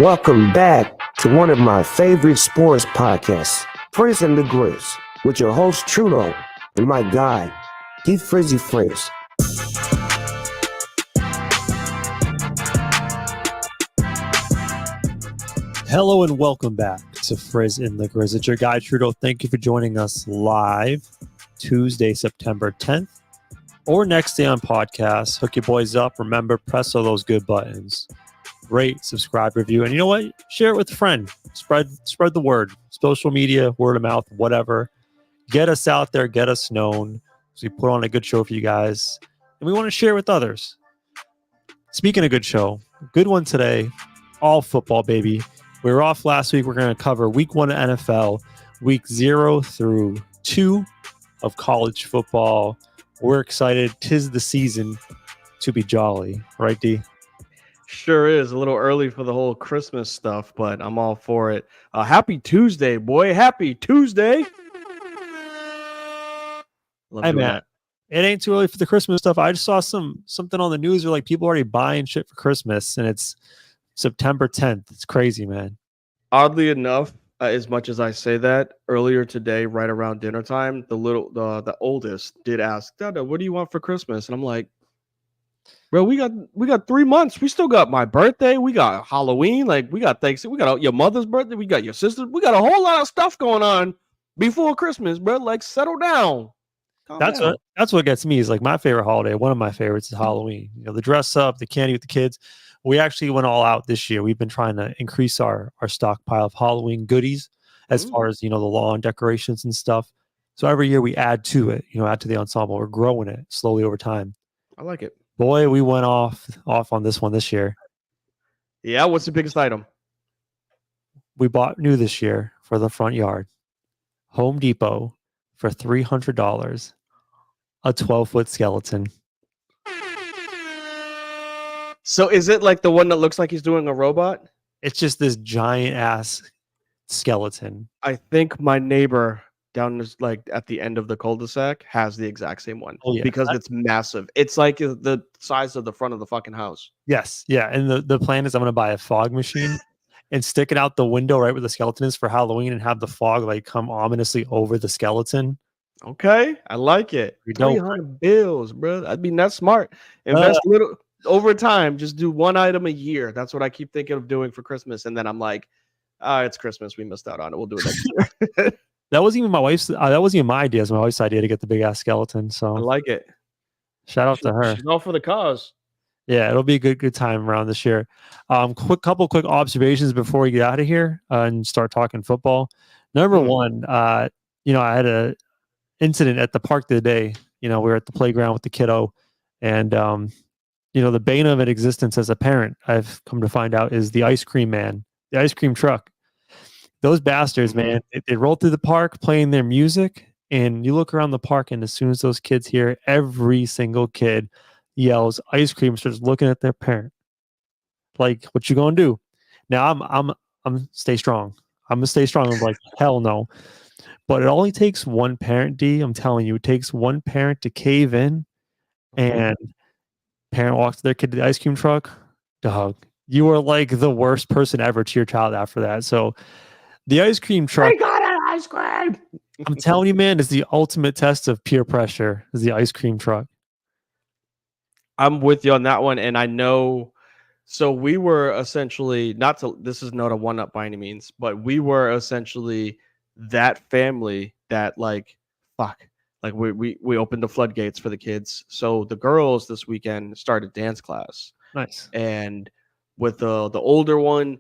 Welcome back to one of my favorite sports podcasts, Frizz and the Grizz, with your host Trudeau and my guy, Frizzy Frizz. Hello and welcome back to Frizz and the Grizz. It's your guy Trudeau. Thank you for joining us live Tuesday, September 10th, or next day on podcast. Hook your boys up. Remember, press all those good buttons. Rate, subscribe, review, and you know what? Share it with a friend. Spread the word. Social media, word of mouth, whatever. Get us out there. Get us known. So we put on a good show for you guys, and we want to share with others. Speaking of good show, good one today, all football, baby. We were off last week. We're going to cover week 1 of NFL, week 0 through 2 of college football. We're excited. 'Tis the season to be jolly. Right, D? Sure is. A little early for the whole Christmas stuff, but I'm all for it. Happy Tuesday, boy. Happy Tuesday. Love Hey, doing man. that. It ain't too early for the Christmas stuff. I just saw something on the news where like people already buying shit for Christmas, and it's September 10th. It's crazy, man. Oddly enough, as much as I say that, earlier today, right around dinner time, the oldest did ask, Dada, what do you want for Christmas? And I'm like, bro, we got 3 months. We still got my birthday. We got Halloween. Like, we got Thanksgiving. We got your mother's birthday. We got your sister's. We got a whole lot of stuff going on before Christmas, bro. Like, settle down. Calm down. That's what gets me is like my favorite holiday. One of my favorites is Halloween. You know, the dress up, the candy with the kids. We actually went all out this year. We've been trying to increase our stockpile of Halloween goodies as far as, you know, the lawn decorations and stuff. So every year we add to it, you know, add to the ensemble. We're growing it slowly over time. I like it. Boy, we went off on this one this year. Yeah, what's the biggest item? We bought new this year for the front yard. Home Depot for $300. A 12-foot skeleton. So is it like the one that looks like he's doing a robot? It's just this giant ass skeleton. I think my neighbor down this, like at the end of the cul-de-sac has the exact same one. Oh, yeah. Because it's massive. It's like the size of the front of the fucking house. Yes. Yeah. And the plan is I'm going to buy a fog machine and stick it out the window right where the skeleton is for Halloween and have the fog like come ominously over the skeleton. Okay. I like it. We don't- 300 bills, bro. I mean, that's smart. Invest little over time. Just do one item a year. That's what I keep thinking of doing for Christmas. And then I'm like, it's Christmas. We missed out on it. We'll do it next year. That wasn't even my wife's. That wasn't even my idea. It was my wife's idea to get the big ass skeleton. So I like it. shout out to her. She's all for the cause. Yeah, it'll be a good time around this year. Couple quick observations before we get out of here and start talking football. Number one, you know, I had a incident at the park the other day. You know, we were at the playground with the kiddo, and you know, the bane of existence as a parent, I've come to find out, is the ice cream man, the ice cream truck. Those bastards, man, they roll through the park playing their music, and you look around the park, and as soon as those kids hear, every single kid yells ice cream, starts looking at their parent. Like, what you gonna do? Now I'm stay strong. I'm gonna stay strong. I'm like, hell no. But it only takes one parent, D. I'm telling you, it takes one parent to cave in, and parent walks their kid to the ice cream truck. Dog, you are like the worst person ever to your child after that. So the ice cream truck. I got an ice cream. I'm telling you, man, is the ultimate test of peer pressure. Is the ice cream truck. I'm with you on that one, and I know. So we were essentially this is not a one-up by any means, but we were essentially that family that like we opened the floodgates for the kids. So the girls this weekend started dance class. Nice. And with the older one,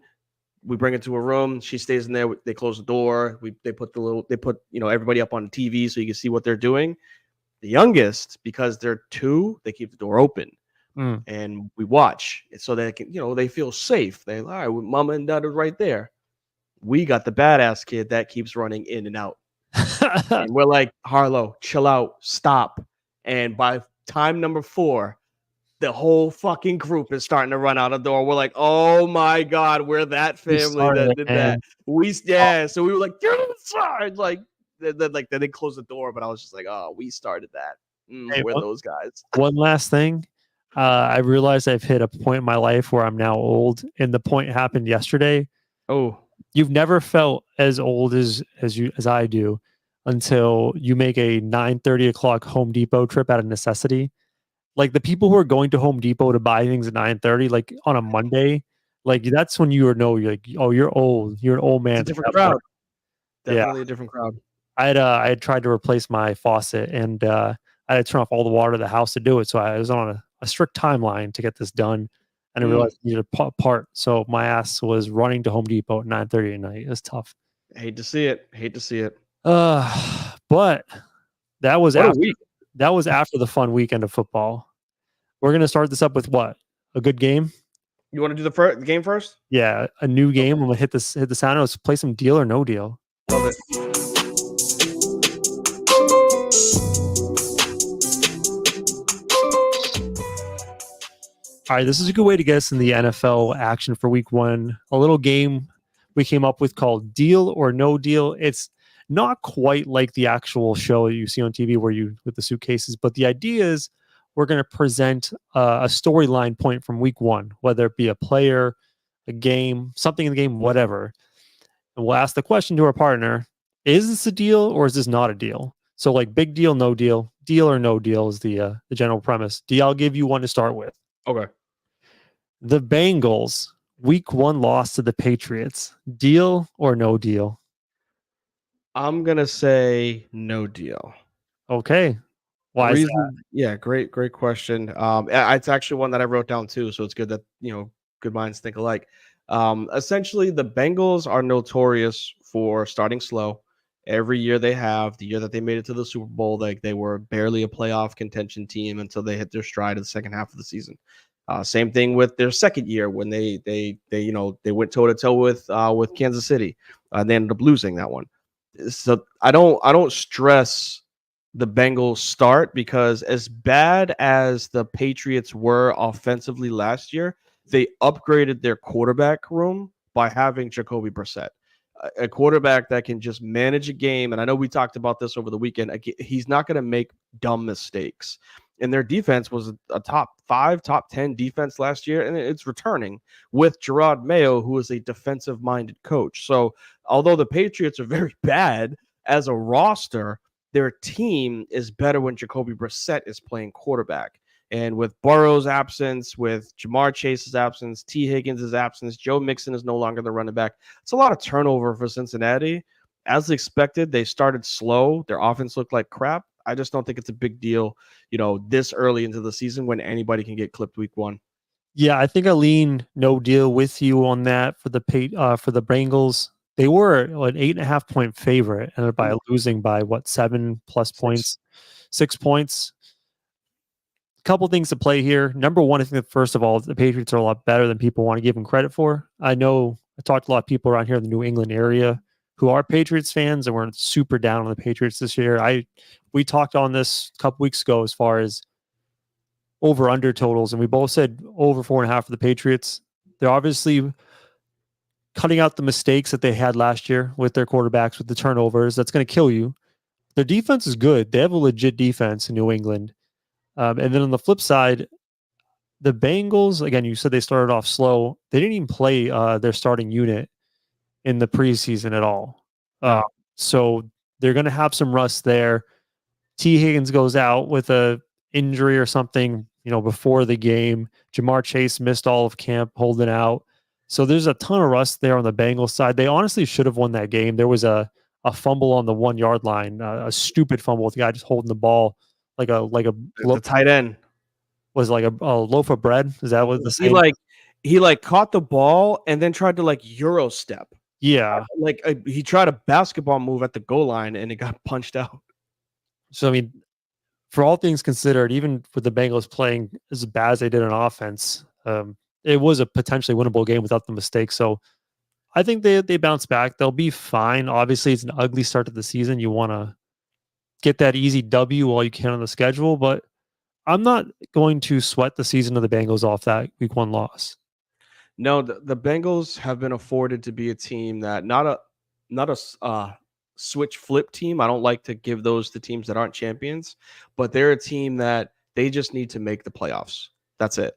we bring it to a room. She stays in there. They close the door. They put everybody up on the TV so you can see what they're doing. The youngest, because they're 2, they keep the door open. And we watch so they can, they feel safe. They all right, mama and dad are right there. We got the badass kid that keeps running in and out. And we're like, Harlow, chill out, stop. And by time number 4, the whole fucking group is starting to run out the door. We're like, oh my God, we're that family that did that. So we were like, get inside. Like, then they closed the door, but I was just like, oh, we started that. We're those guys. One last thing. I realized I've hit a point in my life where I'm now old, and the point happened yesterday. Oh, you've never felt as old as I do until you make a 9:30 o'clock Home Depot trip out of necessity. Like the people who are going to Home Depot to buy things at 9:30, like on a Monday, like that's when you're like, oh, you're old. You're an old man. It's a different crowd. Definitely a different crowd. I had tried to replace my faucet, and I had to turn off all the water in the house to do it. So I was on a strict timeline to get this done, and I realized I needed a part. So my ass was running to Home Depot at 9:30 at night. It was tough. Hate to see it. But that was what a week. That was after the fun weekend of football. We're going to start this up with what? A good game? You want to do the game first? Yeah, a new game. I'm going to hit the sound. Let's play some Deal or No Deal. Love it. All right, this is a good way to get us in the NFL action for week 1. A little game we came up with called Deal or No Deal. It's not quite like the actual show you see on TV where you with the suitcases, but the idea is we're going to present a storyline point from week 1, whether it be a player, a game, something in the game, whatever. And we'll ask the question to our partner, is this a deal or is this not a deal? So like big deal, no deal, deal or no deal is the general premise. I'll give you one to start with. Okay. The Bengals, week 1 loss to the Patriots. Deal or no deal? I'm gonna say no deal. Okay. Why is that? Yeah, great question. It's actually one that I wrote down too, so it's good that good minds think alike. Essentially, the Bengals are notorious for starting slow. Every year they have. The year that they made it to the Super Bowl, they were barely a playoff contention team until they hit their stride in the second half of the season. Same thing with their second year when they went toe to toe with Kansas City. They ended up losing that one. So I don't stress the Bengals start because as bad as the Patriots were offensively last year, they upgraded their quarterback room by having Jacoby Brissett, a quarterback that can just manage a game. And I know we talked about this over the weekend. He's not going to make dumb mistakes. And their defense was a top 5, top 10 defense last year, and it's returning with Gerard Mayo, who is a defensive-minded coach. So although the Patriots are very bad as a roster, their team is better when Jacoby Brissett is playing quarterback. And with Burrow's absence, with Jamar Chase's absence, T. Higgins' absence, Joe Mixon is no longer the running back. It's a lot of turnover for Cincinnati. As expected, they started slow. Their offense looked like crap. I just don't think it's a big deal, this early into the season when anybody can get clipped week 1. Yeah, I think I lean no deal with you on that for the Bengals. They were an 8.5 point favorite, and by losing by 7+ points, 6 points. A couple things to play here. Number one, I think that first of all, the Patriots are a lot better than people want to give them credit for. I know I talked to a lot of people around here in the New England area who are Patriots fans and weren't super down on the Patriots this year. We talked on this a couple weeks ago as far as over under totals, and we both said over 4.5 for the Patriots. They're obviously cutting out the mistakes that they had last year with their quarterbacks, with the turnovers. That's going to kill you. Their defense is good. They have a legit defense in New England. And then on the flip side, the Bengals, again, you said they started off slow. They didn't even play their starting unit in the preseason at all. So they're going to have some rust there. T. Higgins goes out with a injury or something, before the game. Jamar Chase missed all of camp holding out. So there's a ton of rust there on the Bengals side. They honestly should have won that game. There was a fumble on the 1 yard line, a stupid fumble with the guy just holding the ball the tight end was like a loaf of bread. Is that what the same? He caught the ball and then tried to Euro step. Yeah, he tried a basketball move at the goal line and it got punched out. So I mean, for all things considered, even with the Bengals playing as bad as they did on offense, it was a potentially winnable game without the mistakes. So I think they bounce back. They'll be fine. Obviously, it's an ugly start to the season. You want to get that easy W while you can on the schedule, but I'm not going to sweat the season of the Bengals off that week 1 loss. No, the Bengals have been afforded to be a team that not a switch flip team. I don't like to give those to teams that aren't champions, but they're a team that they just need to make the playoffs. That's it.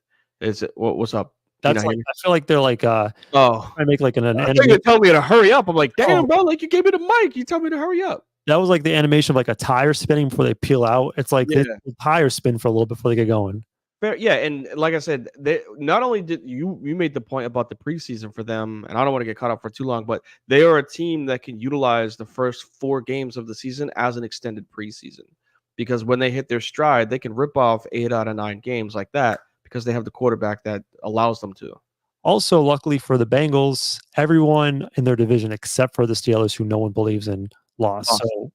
What's up? That's I feel like they're I make an I think you tell me to hurry up. I'm like, damn, bro, you gave me the mic. You tell me to hurry up. That was like the animation of a tire spinning before they peel out. It's like the tires spin for a little bit before they get going. Fair, yeah, and like I said, they not only did you made the point about the preseason for them, and I don't want to get caught up for too long, but they are a team that can utilize the first 4 games of the season as an extended preseason, because when they hit their stride, they can rip off 8 out of 9 games like that because they have the quarterback that allows them to. Also, luckily for the Bengals, everyone in their division except for the Steelers, who no one believes in, lost. So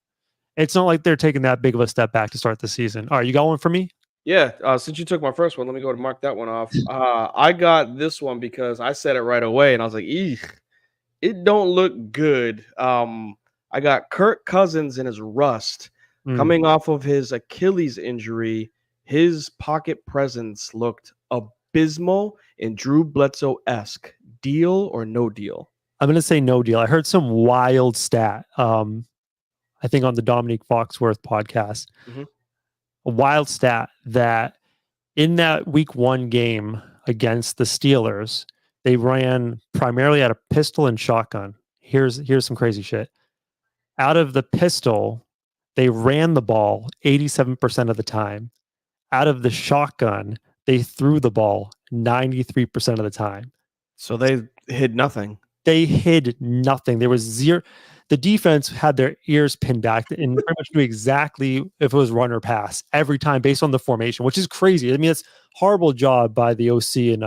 It's not like they're taking that big of a step back to start the season. All right, you got one for me? Yeah, since you took my first one, let me go and mark that one off. I got this one because I said it right away, and I was like, "Eek, it don't look good." I got Kirk Cousins and his rust Mm. coming off of his Achilles injury. His pocket presence looked abysmal and Drew Bledsoe-esque. Deal or no deal? I'm going to say no deal. I heard some wild stat. I think on the Dominique Foxworth podcast, Mhm. a wild stat that in that week 1 game against the Steelers, they ran primarily out of pistol and shotgun. Here's some crazy shit. Out of the pistol, they ran the ball 87% of the time. Out of the shotgun, they threw the ball 93% of the time. So they hid nothing. They hid nothing. There was zero. The defense had their ears pinned back and pretty much knew exactly if it was run or pass every time based on the formation, which is crazy. I mean, it's horrible job by the OC and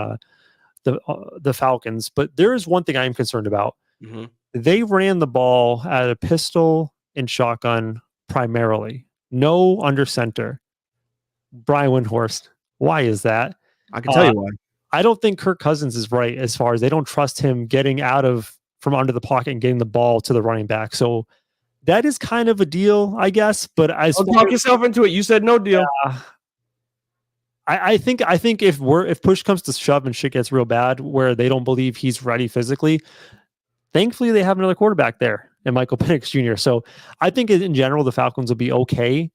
the Falcons. But there is one thing I am concerned about. Mm-hmm. They ran the ball at a pistol and shotgun primarily, no under center. Brian Windhorst, why is that? I can tell you why. I don't think Kirk Cousins is right as far as they don't trust him getting out of from under the pocket and getting the ball to the running back. So that is kind of a deal, I guess. But as Don't talk yourself into it. You said no deal. I think if push comes to shove and shit gets real bad, where they don't believe he's ready physically, thankfully they have another quarterback there and Michael Penix Jr. So I think in general the Falcons will be okay,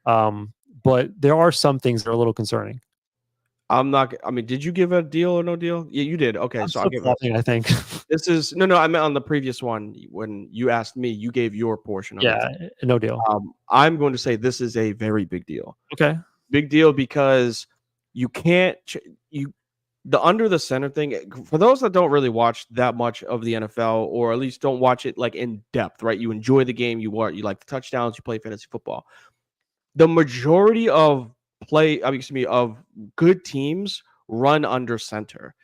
but there are some things that are a little concerning. I'm not. I mean, did you give a deal or no deal? Yeah, you did. Okay, so I'll give it. I think This is no. I meant on the previous one when you asked me, you gave your portion of it. No deal. I'm going to say this is a very big deal. Okay, big deal because you can't the under the center thing. For those that don't really watch that much of the NFL, or at least don't watch it like in depth, right? You enjoy the game. You like the touchdowns. You play fantasy football. The majority of of good teams run under center.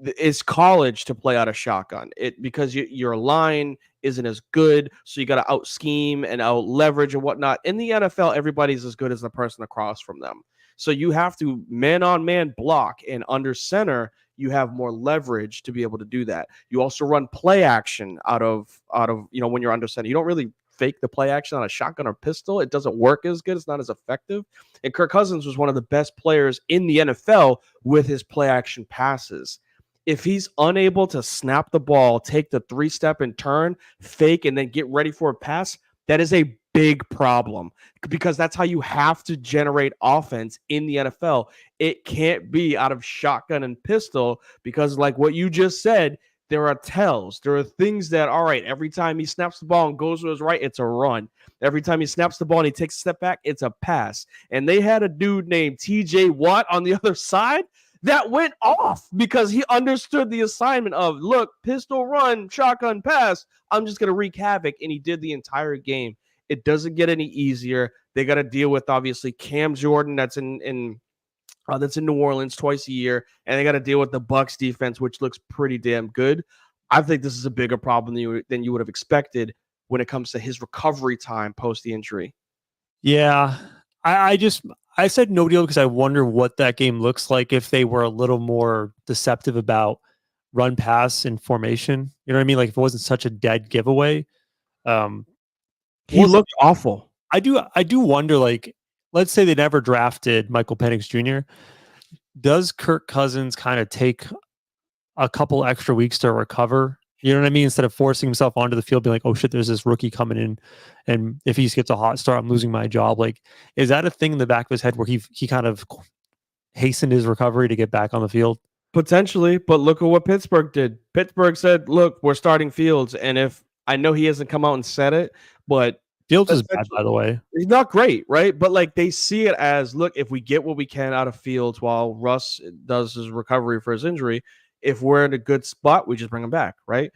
It's college to play out of shotgun. Because your line isn't as good, so you got to out scheme and out leverage and whatnot. In the NFL, everybody's as good as the person across from them. So you have to man on man block, and under center, you have more leverage to be able to do that. You also run play action out of when you're under center. You don't really fake the play action on a shotgun or pistol. It doesn't work as good. It's not as effective. And Kirk Cousins was one of the best players in the NFL with his play action passes. If he's unable to snap the ball, take the 3-step and turn, fake, and then get ready for a pass, that is a big problem, because that's how you have to generate offense in the NFL. It can't be out of shotgun and pistol, because like what you just said, there are tells. There are things that, all right, every time he snaps the ball and goes to his right, it's a run. Every time he snaps the ball and he takes a step back, it's a pass. And they had a dude named TJ Watt on the other side that went off because he understood the assignment of, look, pistol run, shotgun pass. I'm just going to wreak havoc. And he did the entire game. It doesn't get any easier. They got to deal with, obviously, Cam Jordan that's in New Orleans twice a year, and they got to deal with the Bucs defense, which looks pretty damn good. I think this is a bigger problem than you would have expected when it comes to his recovery time post the injury. Yeah, I said no deal because I wonder what that game looks like if they were a little more deceptive about run pass and formation. You know what I mean? Like if it wasn't such a dead giveaway. He looked awful. I do wonder, like, let's say they never drafted Michael Penix Jr. Does Kirk Cousins kind of take a couple extra weeks to recover? You know what I mean? Instead of forcing himself onto the field, being like, oh shit, there's this rookie coming in, and if he gets a hot start, I'm losing my job. Like, is that a thing in the back of his head where he kind of hastened his recovery to get back on the field? Potentially, but look at what Pittsburgh did. Pittsburgh said, look, we're starting Fields, and if I know he hasn't come out and said it, but Fields is bad, by the way. He's not great, right? But like they see it as, look, if we get what we can out of Fields while Russ does his recovery for his injury, if we're in a good spot, we just bring him back, right?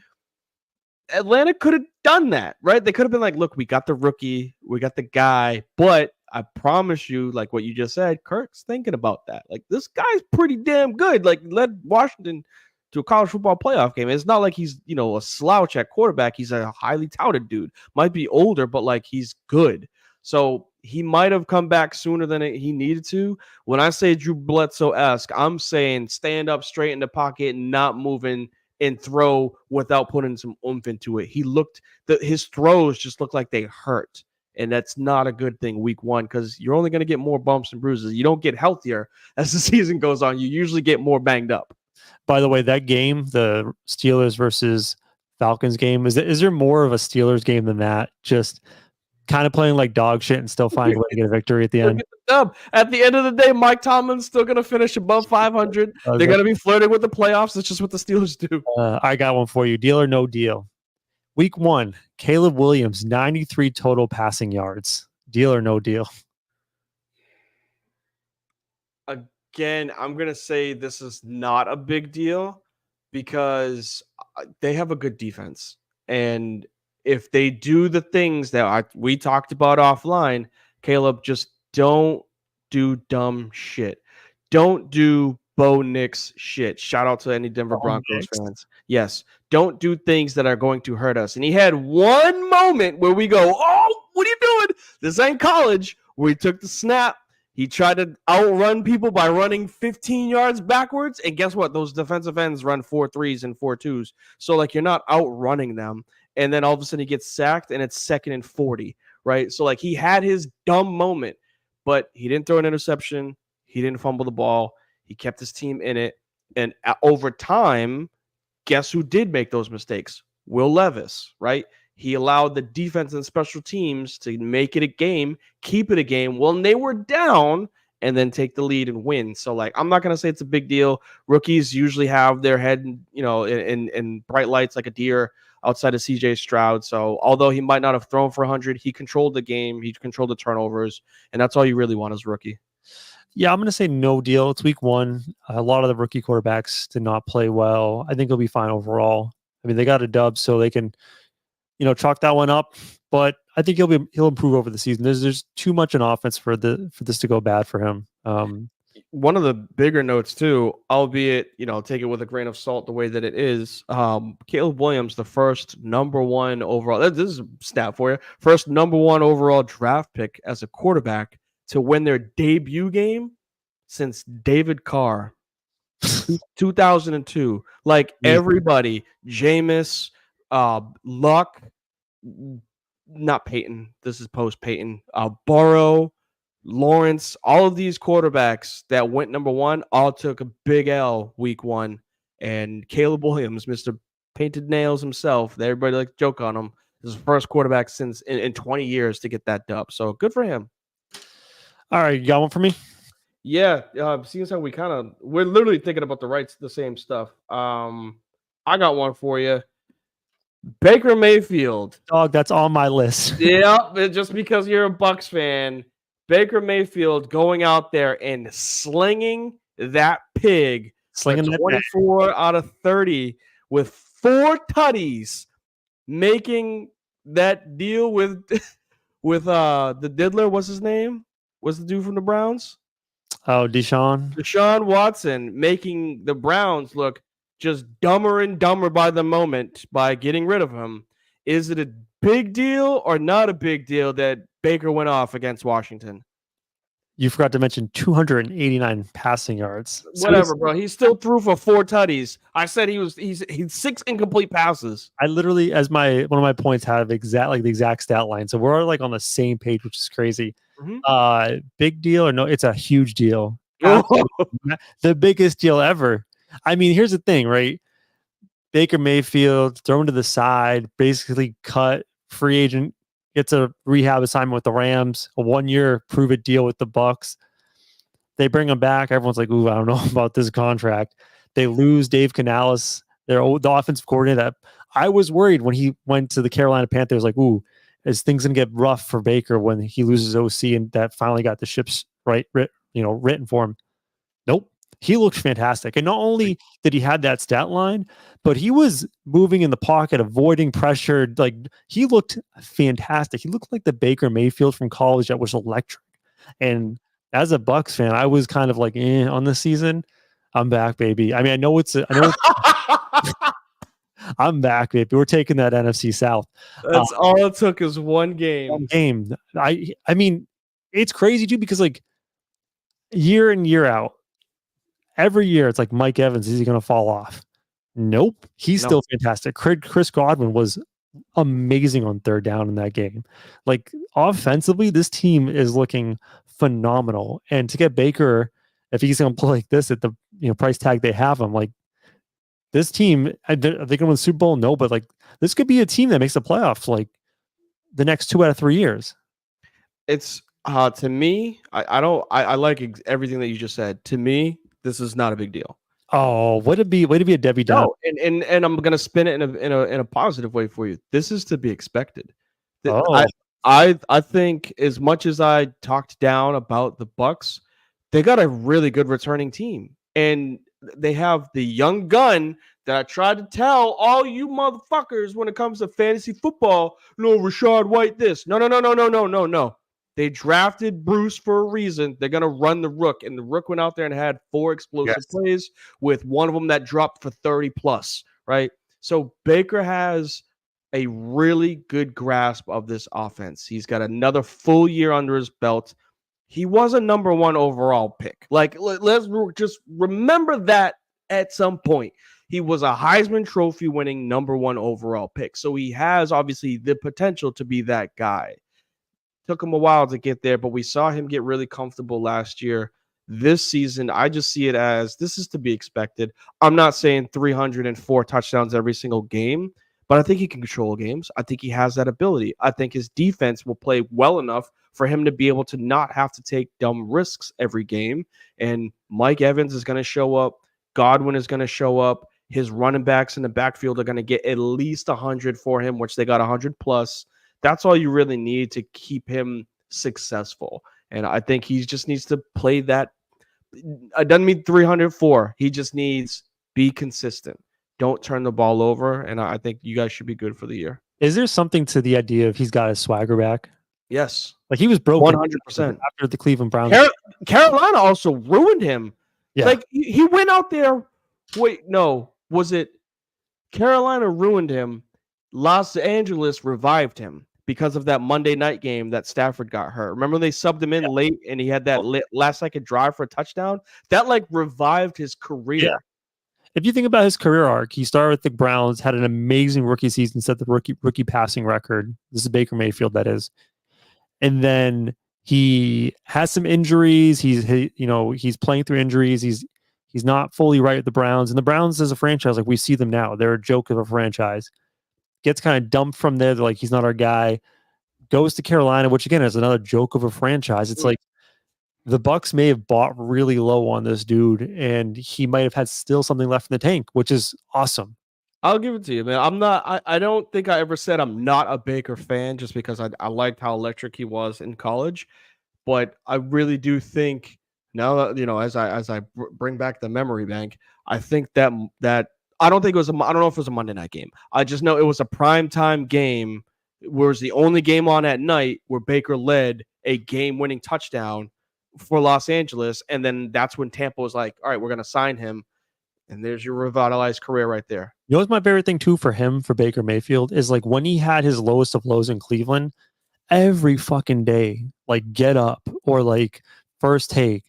Atlanta could have done that, right? They could have been like, look, we got the rookie, we got the guy, but I promise you, like what you just said, Kirk's thinking about that. Like, this guy's pretty damn good. Like, led Washington to a college football playoff game. It's not like he's, a slouch at quarterback. He's a highly touted dude. Might be older, but like he's good. So he might have come back sooner than he needed to. When I say Drew Bledsoe-esque, I'm saying stand up straight in the pocket, not moving and throw without putting some oomph into it. His throws just look like they hurt. And that's not a good thing week one because you're only going to get more bumps and bruises. You don't get healthier as the season goes on. You usually get more banged up. By the way, that game, the Steelers versus Falcons game, is there more of a Steelers game than that? Just kind of playing like dog shit and still finding a way to get a victory at the end. At the end of the day, Mike Tomlin's still going to finish above 500. They're going to be flirting with the playoffs. That's just what the Steelers do. I got one for you. Deal or no deal? Week 1, Caleb Williams, 93 total passing yards. Deal or no deal? Again, I'm going to say this is not a big deal because they have a good defense. And if they do the things that we talked about offline, Caleb, just don't do dumb shit. Don't do Bo Nix shit. Shout out to any Denver Broncos fans. Yes. Don't do things that are going to hurt us. And he had one moment where we go, oh, what are you doing? This ain't college. Where he took the snap. He tried to outrun people by running 15 yards backwards. And guess what? Those defensive ends run 4.3s and 4.2s. So, like, you're not outrunning them. And then all of a sudden he gets sacked and it's 2nd and 40, right? So, like, he had his dumb moment, but he didn't throw an interception. He didn't fumble the ball. He kept his team in it. And over time, guess who did make those mistakes? Will Levis, right? He allowed the defense and special teams to make it a game, keep it a game when they were down, and then take the lead and win. So, like, I'm not going to say it's a big deal. Rookies usually have their head, in bright lights like a deer outside of CJ Stroud. So, although he might not have thrown for 100, he controlled the game. He controlled the turnovers, and that's all you really want as a rookie. Yeah, I'm going to say no deal. It's week 1. A lot of the rookie quarterbacks did not play well. I think he'll be fine overall. I mean, they got a dub, so they can, chalk that one up. But I think he'll improve over the season. There's too much in offense for this to go bad for him. One of the bigger notes too, albeit take it with a grain of salt the way that it is. Caleb Williams, the first number 1 overall. This is a stat for you. First number 1 overall draft pick as a quarterback to win their debut game since David Carr, 2002. Like everybody, Jameis, Luck, not Peyton. This is post Peyton. Burrow, Lawrence, all of these quarterbacks that went number 1 all took a big L week 1. And Caleb Williams, Mr. Painted Nails himself, that everybody like to joke on him, is the first quarterback since in 20 years to get that dub. So good for him. All right, you got one for me? Yeah, seeing as how we're literally thinking about the same stuff. I got one for you. Baker Mayfield. Dog, that's on my list. Yeah, just because you're a Bucs fan, Baker Mayfield going out there and slinging that pig. Slinging 24 out of 30 with 4 tutties, making that deal with the diddler. What's his name? What's the dude from the Browns? Oh, Deshaun Watson, making the Browns look just dumber and dumber by the moment by getting rid of him. Is it a big deal or not a big deal that Baker went off against Washington? You forgot to mention 289 passing yards. Whatever, bro. He still threw for 4 tutties. I said he's 6 incomplete passes. I literally, as one of my points, have the exact stat line. So we're like on the same page, which is crazy. Mm-hmm. Big deal or no? It's a huge deal. The biggest deal ever. I mean, here's the thing, right? Baker Mayfield thrown to the side, basically cut, free agent, gets a rehab assignment with the Rams, a 1-year prove-it deal with the Bucs. They bring him back. Everyone's like, ooh, I don't know about this contract. They lose Dave Canales, the offensive coordinator. I was worried when he went to the Carolina Panthers, like, ooh, is things going to get rough for Baker when he loses OC and that finally got the ships written for him. Nope. He looked fantastic. And not only did he have that stat line, but he was moving in the pocket, avoiding pressure. Like, he looked fantastic. He looked like the Baker Mayfield from college that was electric. And as a Bucs fan, I was kind of like, on this season. I'm back, baby. I mean, I know it's I'm back, baby. We're taking that NFC South. That's all it took is one game. One game. I mean, it's crazy too because like year in year out, every year it's like Mike Evans, is he going to fall off? Nope, he's No. still fantastic. Chris Godwin was amazing on third down in that game. Like offensively, this team is looking phenomenal. And to get Baker, if he's going to play like this at the price tag they have him, like this team, are they going to win the Super Bowl? No, but like this could be a team that makes the playoffs like the next 2 out of 3 years. It's to me, I like everything that you just said. To me, this is not a big deal. Oh, way to be a Debbie Downer. No, and I'm gonna spin it in a positive way for you. This is to be expected. Oh. I think as much as I talked down about the Bucks, they got a really good returning team, and they have the young gun that I tried to tell all you motherfuckers when it comes to fantasy football. No, Rashad White, this. No. They drafted Bruce for a reason. They're going to run the Rook. And the Rook went out there and had 4 explosive plays with one of them that dropped for 30 plus, right? So Baker has a really good grasp of this offense. He's got another full year under his belt. He was a number 1 overall pick. Like, let's just remember that at some point. He was a Heisman Trophy winning number 1 overall pick. So he has obviously the potential to be that guy. Took him a while to get there, but we saw him get really comfortable last year. This season, I just see it as this is to be expected. I'm not saying 304 touchdowns every single game, but I think he can control games. I think he has that ability. I think his defense will play well enough for him to be able to not have to take dumb risks every game. And Mike Evans is going to show up. Godwin is going to show up. His running backs in the backfield are going to get at least 100 for him, which they got 100 plus. That's all you really need to keep him successful. And I think he just needs to play that. It doesn't mean 304. He just needs be consistent. Don't turn the ball over. And I think you guys should be good for the year. Is there something to the idea of he's got his swagger back? Yes. Like he was broken 100% after the Cleveland Browns. Carolina also ruined him. Yeah. Like he went out there. Wait, no. Was it Carolina ruined him? Los Angeles revived him because of that Monday night game that Stafford got hurt. Remember they subbed him in late and he had that last second drive for a touchdown? That like revived his career. Yeah. If you think about his career arc, he started with the Browns, had an amazing rookie season, set the rookie passing record. This is Baker Mayfield, that is. And then he has some injuries. He's playing through injuries. He's not fully right at the Browns. And the Browns as a franchise, like we see them now, they're a joke of a franchise. Gets kind of dumped from there. They're like, he's not our guy. Goes to Carolina, which again is another joke of a franchise. It's like the Bucks may have bought really low on this dude, and he might have had still something left in the tank, which is awesome. I'll give it to you, man. I don't think I ever said I'm not a Baker fan just because I liked how electric he was in college. But I really do think now that, as I bring back the memory bank, I think that I don't think it was I don't know if it was a Monday night game. I just know it was a primetime game where it was the only game on at night where Baker led a game-winning touchdown for Los Angeles. And then that's when Tampa was like, all right, we're going to sign him. And there's your revitalized career right there. You know what's my favorite thing too for him, for Baker Mayfield, is like when he had his lowest of lows in Cleveland, every fucking day, like get up or like first take,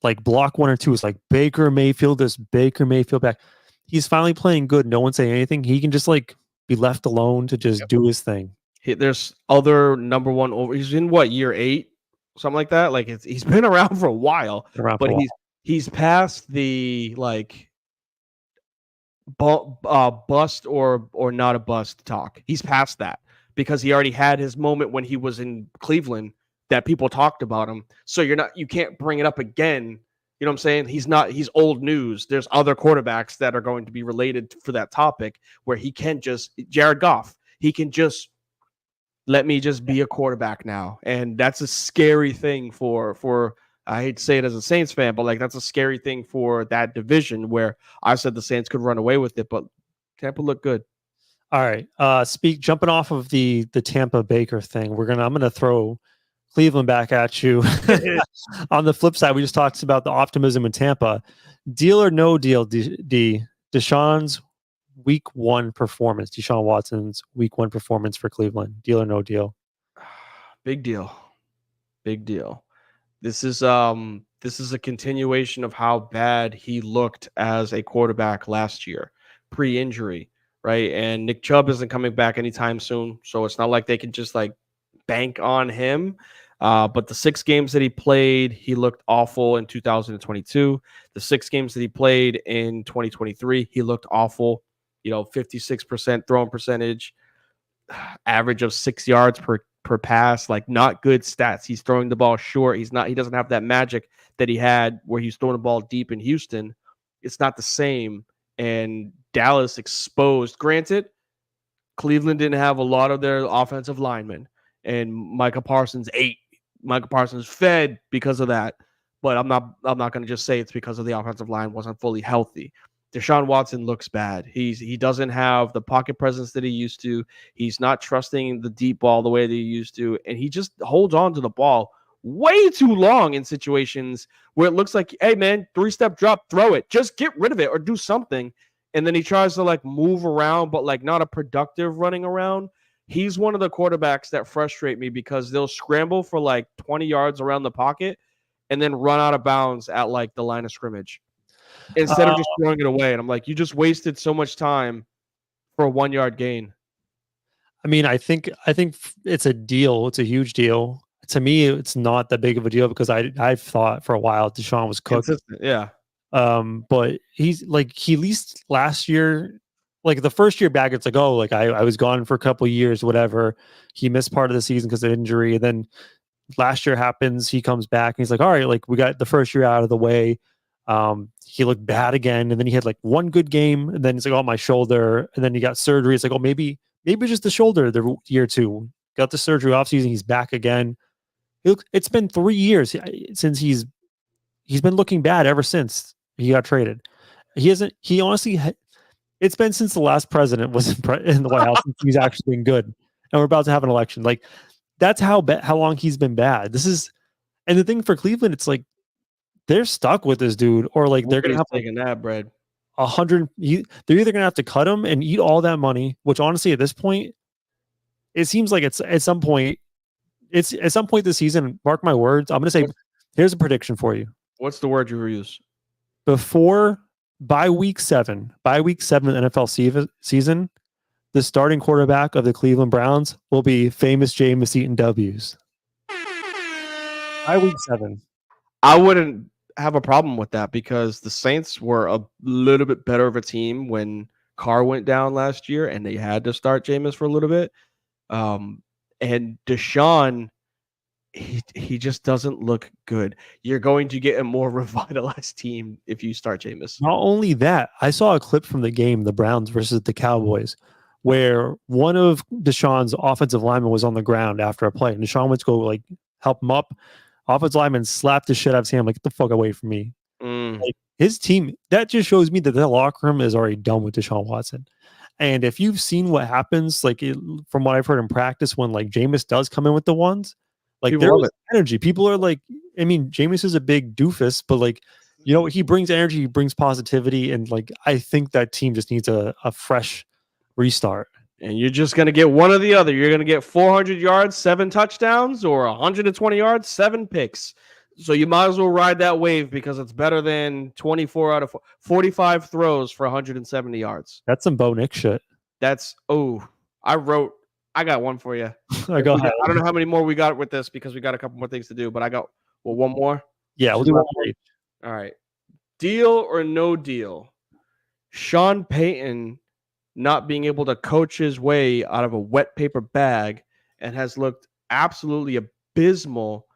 like block 1 or 2 is like Baker Mayfield, this Baker Mayfield back. He's finally playing good. No one saying anything. He can just like be left alone to just do his thing. There's other number 1 over. He's in what, year 8, something like that. Like he's been around for a while, but he's past the like bust or not a bust talk. He's past that because he already had his moment when he was in Cleveland that people talked about him. So you can't bring it up again. You know what I'm saying? He's old news. There's other quarterbacks that are going to be related for that topic where he can just, Jared Goff, he can just let me just be a quarterback now. And that's a scary thing for I hate to say it as a Saints fan, but like that's a scary thing for that division where I said the Saints could run away with it, but Tampa looked good. All right. Jumping off of the Tampa Baker thing, I'm gonna throw Cleveland back at you. On the flip side, we just talked about the optimism in Tampa. Deal or no deal, Deshaun's week one performance, Deshaun Watson's week one performance for Cleveland? Deal or no deal? Big deal. Big deal. This is a continuation of how bad he looked as a quarterback last year, pre-injury, right? And Nick Chubb isn't coming back anytime soon, so it's not like they can just like bank on him. But the 6 games that he played, he looked awful in 2022. The 6 games that he played in 2023, he looked awful. 56% throwing percentage, average of 6 yards per pass, like not good stats. He's throwing the ball short. He doesn't have that magic that he had where he's throwing the ball deep in Houston. It's not the same. And Dallas exposed. Granted, Cleveland didn't have a lot of their offensive linemen, and Micah Parsons ate. Micah Parsons fed because of that. But I'm not going to just say it's because of the offensive line wasn't fully healthy. Deshaun Watson looks bad. He doesn't have the pocket presence that he used to. He's not trusting the deep ball the way that he used to, and he just holds on to the ball way too long in situations where it looks like, hey man, 3-step drop, throw it, just get rid of it or do something. And then he tries to like move around, but like not a productive running around. He's one of the quarterbacks that frustrate me because they'll scramble for like 20 yards around the pocket and then run out of bounds at like the line of scrimmage instead of just throwing it away. And I'm like, you just wasted so much time for a 1-yard gain. I mean, I think it's a deal. It's a huge deal. To me, it's not that big of a deal because I've thought for a while Deshaun was cooked. Consistent, yeah. But he's like, he at least last year, like the first year back, it's like, oh, like I was gone for a couple of years, whatever. He missed part of the season because of injury. And then last year happens, he comes back and he's like, all right, like we got the first year out of the way. He looked bad again, and then he had like one good game, and then he's like, oh, my shoulder, and then he got surgery. It's like, oh, maybe just the shoulder the year 2. Got the surgery off season, he's back again. It's been 3 years since he's been looking bad ever since he got traded. He honestly it's been since the last president was in the White House since he's actually been good. And we're about to have an election. Like that's how long he's been bad. And the thing for Cleveland, it's like they're stuck with this dude, or like they're gonna have taking that bread. 100. They're either gonna have to cut him and eat all that money, which honestly at this point, it seems like it's at some point this season. Mark my words. I'm gonna say, here's a prediction for you. What's the word you use? By week 7 of the NFL season, the starting quarterback of the Cleveland Browns will be famous Jameis eating W's. By week 7. I wouldn't have a problem with that because the Saints were a little bit better of a team when Carr went down last year and they had to start Jameis for a little bit. And Deshaun, he just doesn't look good. You're going to get a more revitalized team if you start Jameis. Not only that, I saw a clip from the game, the Browns versus the Cowboys, where one of Deshaun's offensive linemen was on the ground after a play, and Deshaun went to go like help him up. Offensive lineman slapped the shit out of Sam, like, get the fuck away from me. Like, his team, that just shows me that the locker room is already done with Deshaun Watson. And if you've seen what happens, like from what I've heard in practice, when like Jameis does come in with the ones, like there's energy. People are like, I mean, Jameis is a big doofus, but like, you know, he brings energy, he brings positivity, and like I think that team just needs a fresh restart. And you're just going to get one or the other. You're going to get 400 yards, 7 touchdowns, or 120 yards, 7 picks. So you might as well ride that wave because it's better than 24 out of 45 throws for 170 yards. That's some Bo Nick shit. I got one for you. I don't know how many more we got with this because we got a couple more things to do, but I got one more. Yeah, we'll do one more. All right. Deal or no deal? Sean Payton not being able to coach his way out of a wet paper bag and has looked absolutely abysmal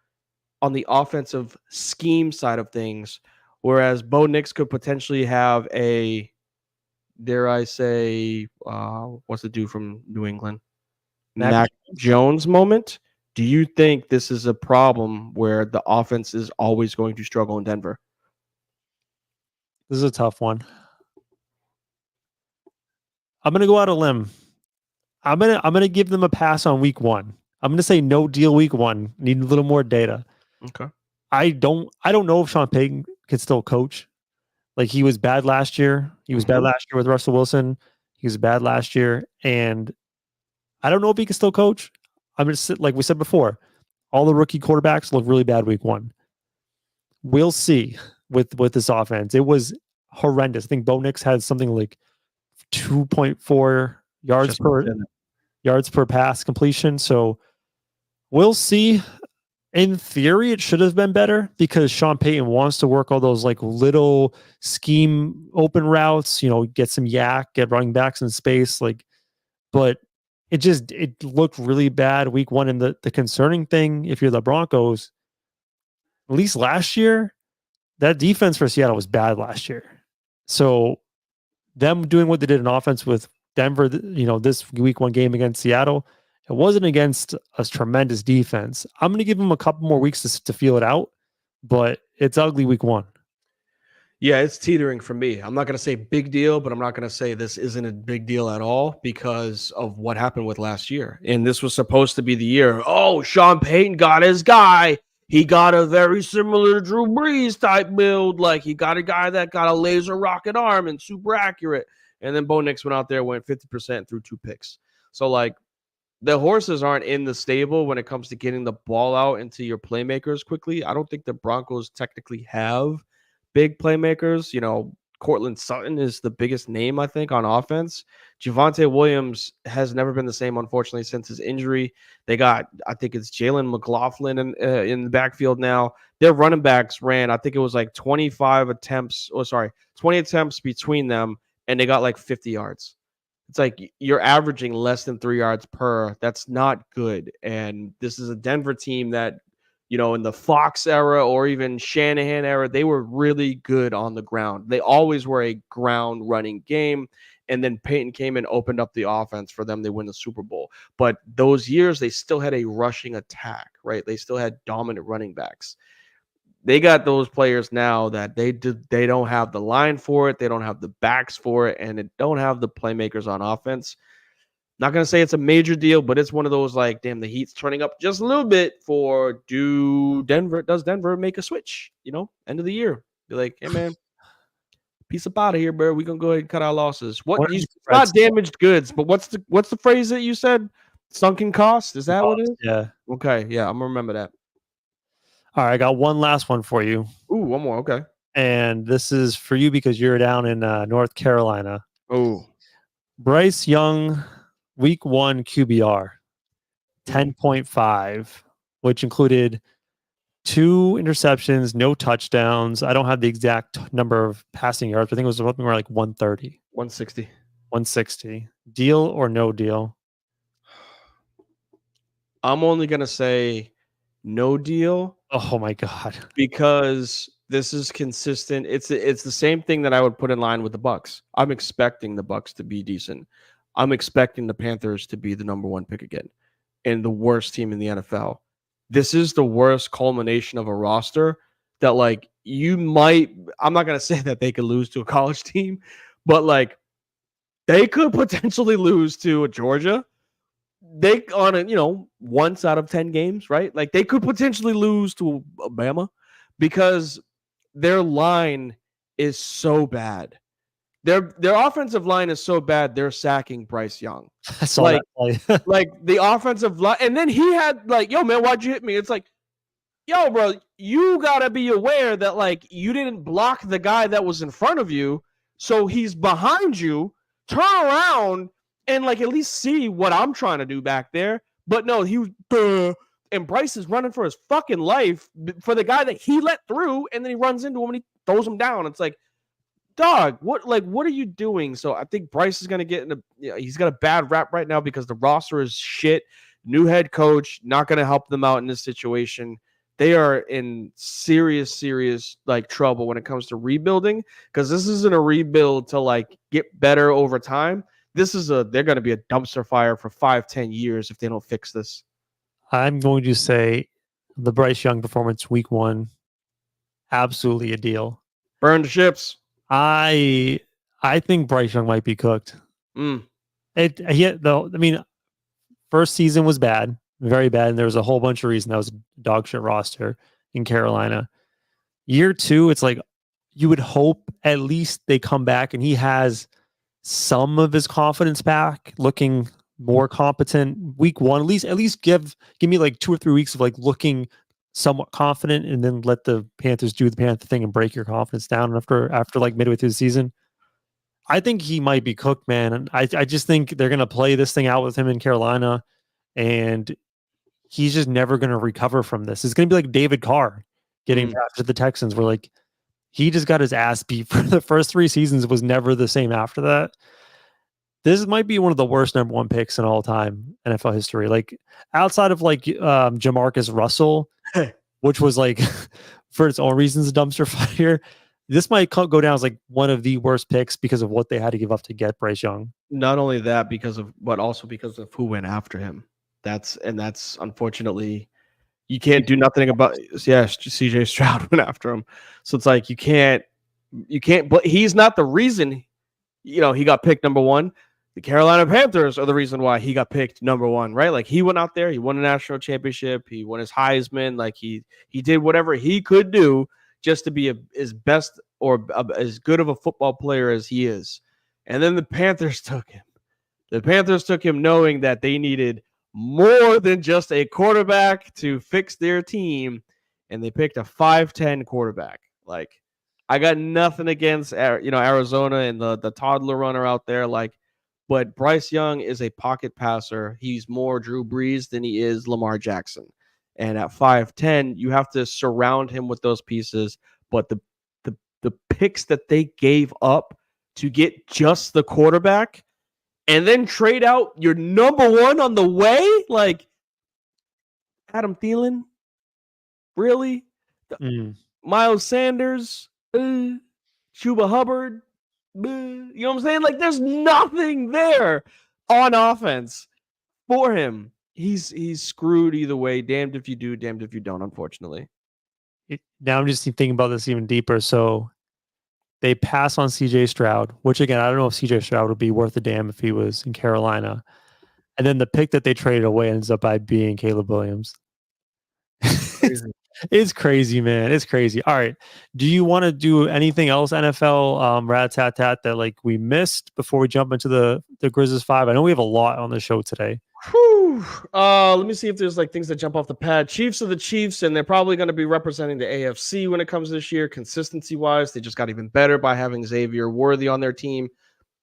on the offensive scheme side of things, whereas Bo Nix could potentially have a, dare I say, what's the dude from New England? Mac Jones moment. Do you think this is a problem where the offense is always going to struggle in Denver? This is a tough one. I'm going to go out a limb. I'm going to give them a pass on week 1. I'm going to say no deal week 1. Need a little more data. Okay. I don't know if Sean Payton can still coach. Like he was bad last year. He was bad last year with Russell Wilson. He was bad last year, and I don't know if he can still coach. I'm just like we said before, all the rookie quarterbacks look really bad week 1. We'll see with this offense. It was horrendous. I think Bo Nix had something like 2.4 yards per pass completion. So we'll see. In theory, it should have been better because Sean Payton wants to work all those like little scheme open routes, get some yak, get running backs in space. But it looked really bad week 1. And the concerning thing, if you're the Broncos, at least last year, that defense for Seattle was bad last year. So them doing what they did in offense with Denver, this week 1 game against Seattle, it wasn't against a tremendous defense. I'm going to give them a couple more weeks to feel it out, but it's ugly week 1. Yeah, it's teetering for me. I'm not going to say big deal, but I'm not going to say this isn't a big deal at all because of what happened with last year. And this was supposed to be the year. Oh, Sean Payton got his guy. He got a very similar Drew Brees type build. Like he got a guy that got a laser rocket arm and super accurate. And then Bo Nix went out there, went 50% through 2 picks. So like the horses aren't in the stable when it comes to getting the ball out into your playmakers quickly. I don't think the Broncos technically have big playmakers. Cortland Sutton is the biggest name, I think, on offense. Javonte Williams has never been the same, unfortunately, since his injury. They got, I think it's Jalen McLaughlin in the backfield now. Their running backs ran, I think it was like 20 attempts between them, and they got like 50 yards. It's like you're averaging less than 3 yards per. That's not good. And this is a Denver team that, in the Fox era or even Shanahan era, they were really good on the ground. They always were a ground running game. And then Peyton came and opened up the offense for them. They win the Super Bowl. But those years, they still had a rushing attack, right? They still had dominant running backs. They got those players now that they don't have the line for it. They don't have the backs for it. And they don't have the playmakers on offense. Not going to say it's a major deal, but it's one of those like, damn, the heat's turning up just a little bit for does Denver make a switch, end of the year? Be like, hey, man, peace up out of here, bro. We're going to go ahead and cut our losses. It's not damaged goods, but what's the phrase that you said? Sunken cost? Is that what it is? Yeah. Okay. Yeah, I'm going to remember that. All right. I got one last one for you. Ooh, one more. Okay. And this is for you because you're down in North Carolina. Oh. Bryce Young, week 1 QBR, 10.5, which included 2 interceptions, no touchdowns. I don't have the exact number of passing yards. I think it was something like 130. 160. Deal or no deal? I'm only going to say no deal. Oh, my God. Because this is consistent. It's the same thing that I would put in line with the Bucs. I'm expecting the Bucs to be decent. I'm expecting the Panthers to be the number 1 pick again and the worst team in the NFL. This is the worst culmination of a roster that like I'm not going to say that they could lose to a college team, but like they could potentially lose to a Georgia. They once out of 10 games, right? Like they could potentially lose to Alabama because their line is so bad. Their offensive line is so bad, they're sacking Bryce Young. I saw that play. Like the offensive line, and then he had like, yo, man, why'd you hit me? It's like, yo, bro, you gotta be aware that like you didn't block the guy that was in front of you, so he's behind you. Turn around and like at least see what I'm trying to do back there. But no, he was and Bryce is running for his fucking life for the guy that he let through, and then he runs into him and he throws him down. It's like, dog, what are you doing? So I think Bryce is gonna get he's got a bad rap right now because the roster is shit. New head coach, not gonna help them out in this situation. They are in serious like trouble when it comes to rebuilding because this isn't a rebuild to like get better over time. They're going to be a dumpster fire for 5-10 years if they don't fix this. I'm going to say the Bryce Young performance week 1, absolutely a deal. Burn the ships. I think Bryce Young might be cooked. First season was bad, very bad, and there was a whole bunch of reasons that was a dog shit roster in Carolina. Year 2, it's like you would hope at least they come back and he has some of his confidence back, looking more competent week one. At least give me like 2 or 3 weeks of like looking somewhat confident, and then let the Panthers do the Panther thing and break your confidence down after like midway through the season. I think he might be cooked, man. And I just think they're gonna play this thing out with him in Carolina, and he's just never gonna recover from this. It's gonna be like David Carr getting drafted to the Texans, where like he just got his ass beat for the first 3 seasons, was never the same after that. This might be one of the worst number 1 picks in all time NFL history. Like outside of like Jamarcus Russell, which was like for its own reasons a dumpster fire. This might go down as like one of the worst picks because of what they had to give up to get Bryce Young. Not only that, but also because of who went after him. That's unfortunately, you can't do nothing about. Yeah, CJ Stroud went after him, so it's like you can't. But he's not the reason. He got picked number 1. The Carolina Panthers are the reason why he got picked number 1, right? Like he went out there, he won a national championship, he won his Heisman, like he did whatever he could do just to be as best or as good of a football player as he is. And then the Panthers took him. The Panthers took him knowing that they needed more than just a quarterback to fix their team, and they picked a 5'10" quarterback. Like, I got nothing against Arizona and the toddler runner out there, but Bryce Young is a pocket passer. He's more Drew Brees than he is Lamar Jackson. And at 5'10", you have to surround him with those pieces. But the picks that they gave up to get just the quarterback and then trade out your number 1 on the way, like Adam Thielen, really? Miles Sanders, Chuba Hubbard, you know what I'm saying? Like, there's nothing there on offense for him. He's screwed either way. Damned if you do, damned if you don't, unfortunately. Now I'm just thinking about this even deeper. So they pass on CJ Stroud, which again, I don't know if CJ Stroud would be worth a damn if he was in Carolina. And then the pick that they traded away ends up by being Caleb Williams. It's crazy, man. It's crazy. All right. Do you want to do anything else NFL rat-tat-tat that like we missed before we jump into the Grizzlies 5? I know we have a lot on the show today. Whew. Let me see if there's like things that jump off the pad. Chiefs are the Chiefs, and they're probably going to be representing the AFC when it comes this year. Consistency-wise, they just got even better by having Xavier Worthy on their team.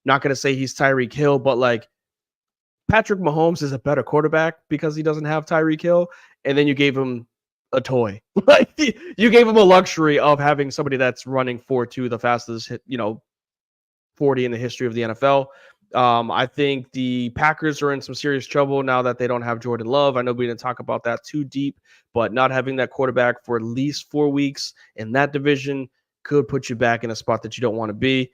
Not going to say he's Tyreek Hill, but like Patrick Mahomes is a better quarterback because he doesn't have Tyreek Hill, and then you gave him a toy. Like you gave him a luxury of having somebody that's running 4.2, the fastest 40 in the history of the NFL. I think the Packers are in some serious trouble now that they don't have Jordan Love. I know we didn't talk about that too deep, but not having that quarterback for at least 4 weeks in that division could put you back in a spot that you don't want to be.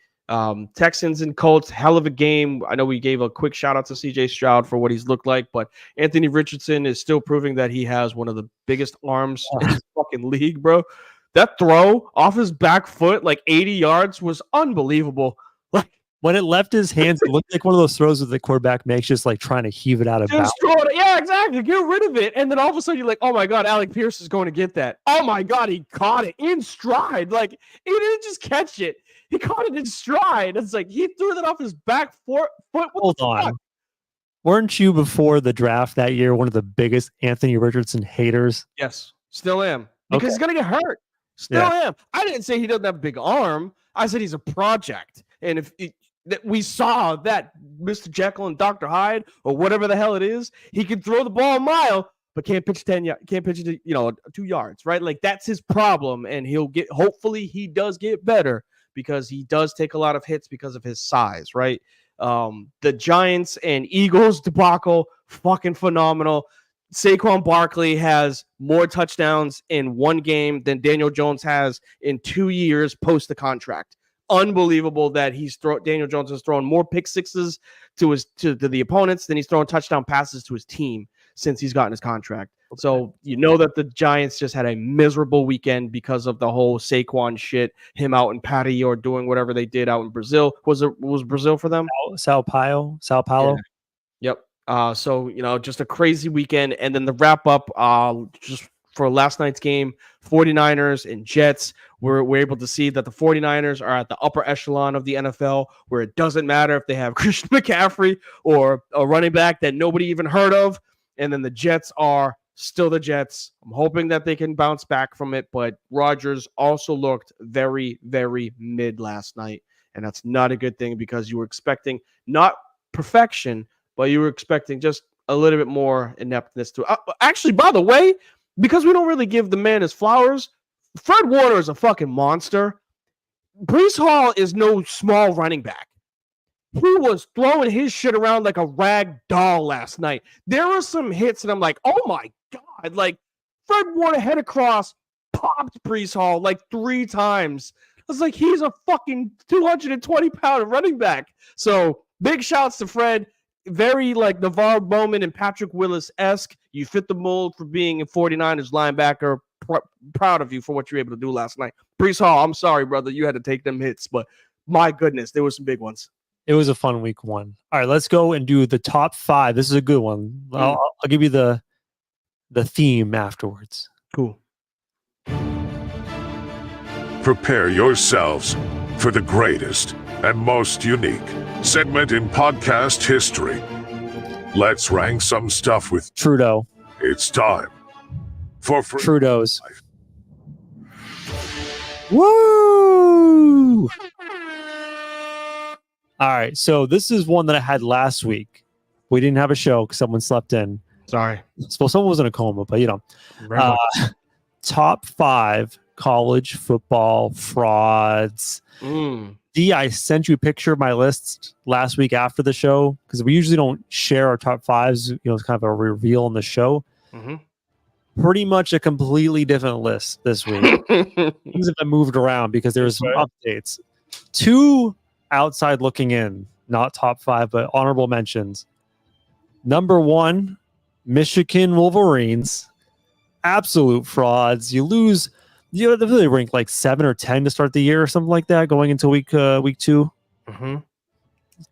Texans and Colts, hell of a game. I know we gave a quick shout out to CJ Stroud for what he's looked like, but Anthony Richardson is still proving that he has one of the biggest arms in the fucking league, bro. That throw off his back foot, like 80 yards, was unbelievable. Like, when it left his hands, it looked like one of those throws that the quarterback makes, just like trying to heave it out of bounds. Yeah, exactly. Get rid of it. And then all of a sudden you're like, oh my God, Alec Pierce is going to get that. Oh my God, he caught it in stride. Like, he didn't just catch it. He caught it in stride. It's like he threw that off his back foot. Hold on. Weren't you before the draft that year one of the biggest Anthony Richardson haters? Yes, still am. Because he's going to get hurt. Still am. I didn't say he doesn't have a big arm. I said he's a project. And if that we saw that Mr. Jekyll and Dr. Hyde or whatever the hell it is, he can throw the ball a mile, but can't pitch 10 yards, can't pitch it, 2 yards, right? Like that's his problem. And hopefully he does get better because he does take a lot of hits because of his size, right? The Giants and Eagles debacle, fucking phenomenal. Saquon Barkley has more touchdowns in one game than Daniel Jones has in 2 years post the contract. Unbelievable that Daniel Jones has thrown more pick sixes to the opponents than he's thrown touchdown passes to his team since he's gotten his contract. So you know that the Giants just had a miserable weekend because of the whole Saquon shit, him out in Patty or doing whatever they did out in Brazil. Was Brazil for them? Sao Paulo. Yeah. Yep. So just a crazy weekend, and then the wrap up just for last night's game, 49ers and Jets. We're able to see that the 49ers are at the upper echelon of the NFL, where it doesn't matter if they have Christian McCaffrey or a running back that nobody even heard of. And then the Jets are still the Jets. I'm hoping that they can bounce back from it, but Rodgers also looked very, very mid last night. And that's not a good thing because you were expecting not perfection, but you were expecting just a little bit more ineptness to it. Actually, by the way, because we don't really give the man his flowers, Fred Warner is a fucking monster. Breece Hall is no small running back. He was throwing his shit around like a rag doll last night. There were some hits, and I'm like, oh my God. Like, Fred Warner head across, popped Breece Hall like 3 times. I was like, he's a fucking 220-pound running back. So, big shouts to Fred. Very like Navarro Bowman and Patrick Willis-esque. You fit the mold for being a 49ers linebacker. Proud of you for what you were able to do last night. Breece Hall, I'm sorry, brother. You had to take them hits, but my goodness, there were some big ones. It was a fun week 1. All right, let's go and do the top 5. This is a good one. I'll give you the theme afterwards. Cool. Prepare yourselves for the greatest and most unique segment in podcast history. Let's rank some stuff with Trudeau. It's time for Trudeau's. Woo! All right, so this is one that I had last week. We didn't have a show because someone slept in. Sorry. Well, someone was in a coma, but top 5 college football frauds. D, I sent you a picture of my list last week after the show because we usually don't share our top 5s. It's kind of a reveal in the show. Pretty much a completely different list this week. Things have been moved around because there was some updates. 2 outside looking in, not top 5, but honorable mentions. Number 1, Michigan Wolverines. Absolute frauds. You lose, they ranked like 7 or 10 to start the year or something like that going into week 2.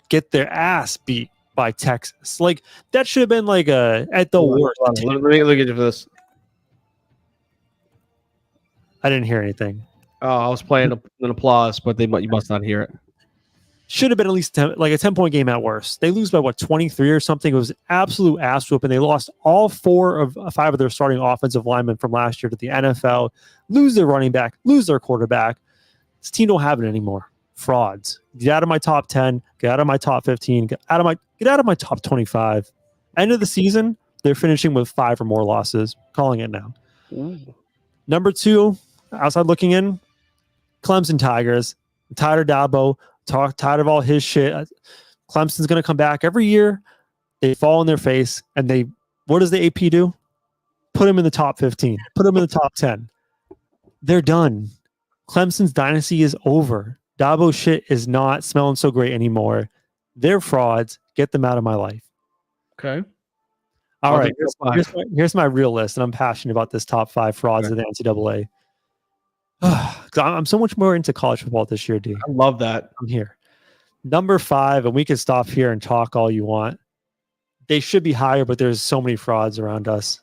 Get their ass beat by Texas. Like, that should have been like at the worst. Let me look at you for this. I didn't hear anything. Oh, I was playing an applause, but you must not hear it. Should have been at least 10, like a 10-point game at worst. They lose by 23 or something. It was absolute ass whooping. They lost all 4 of 5 of their starting offensive linemen from last year to the NFL. Lose their running back. Lose their quarterback. This team don't have it anymore. Frauds. Get out of my top 10. Get out of my top 15. Get out of my top 25. End of the season, they're finishing with 5 or more losses. Calling it now. Number 2, outside looking in, Clemson Tigers. I'm tired of Dabo. Tired of all his shit. Clemson's going to come back every year. They fall on their face, and what does the AP do? Put them in the top 15. Put them in the top 10. They're done. Clemson's dynasty is over. Dabo shit is not smelling so great anymore. They're frauds. Get them out of my life. Okay. All right. Here's my real list, and I'm passionate about this top 5 frauds of the NCAA. I'm so much more into college football this year, dude. I love that. I'm here. Number 5, and we can stop here and talk all you want. They should be higher, but there's so many frauds around us.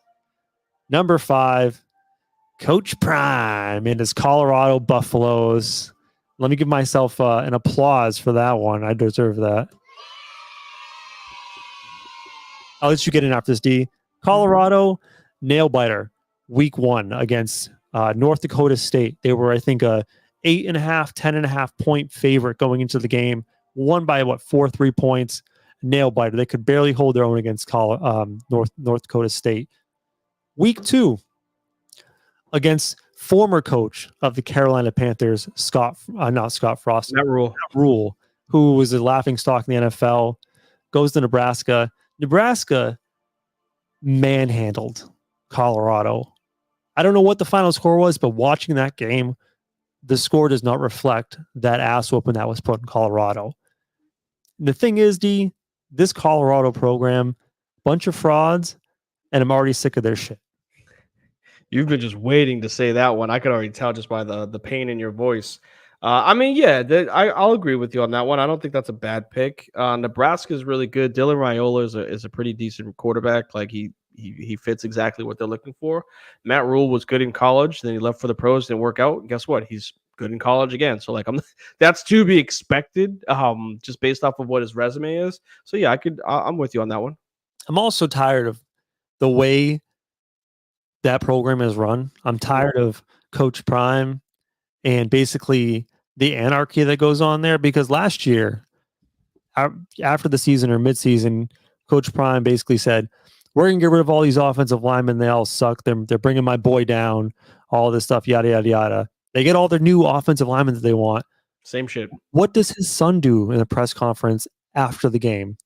Number 5, Coach Prime and his Colorado Buffaloes. Let me give myself an applause for that one. I deserve that. I'll let you get in after this, D. Colorado, nail biter, week 1 against North Dakota State. They were, I think, a 8.5, 10.5 point favorite going into the game. Won by 3 points. Nail biter. They could barely hold their own against North Dakota State. Week 2 against former coach of the Carolina Panthers, not Scott Frost, Matt Rule, who was a laughingstock in the NFL, goes to Nebraska. Nebraska manhandled Colorado. I don't know what the final score was, but watching that game, the score does not reflect that ass whooping that was put in Colorado. The thing is, D, this Colorado program, bunch of frauds, and I'm already sick of their shit. You've been just waiting to say that one. I could already tell just by the pain in your voice. I'll agree with you on that one. I don't think that's a bad pick. Nebraska is really good. Dylan Raiola is a pretty decent quarterback. Like he he fits exactly what they're looking for. Matt Rule was good in college, then he left for the pros, didn't work out. And guess what? He's good in college again. So like that's to be expected, just based off of what his resume is. So yeah, I'm with you on that one. I'm also tired of the way that program is run. I'm tired of Coach Prime and basically the anarchy that goes on there, because last year, after the season or midseason, Coach Prime basically said, we're going to get rid of all these offensive linemen. They all suck. They're bringing my boy down, all this stuff, yada, yada, yada. They get all their new offensive linemen that they want. Same shit. What does his son do in a press conference after the game?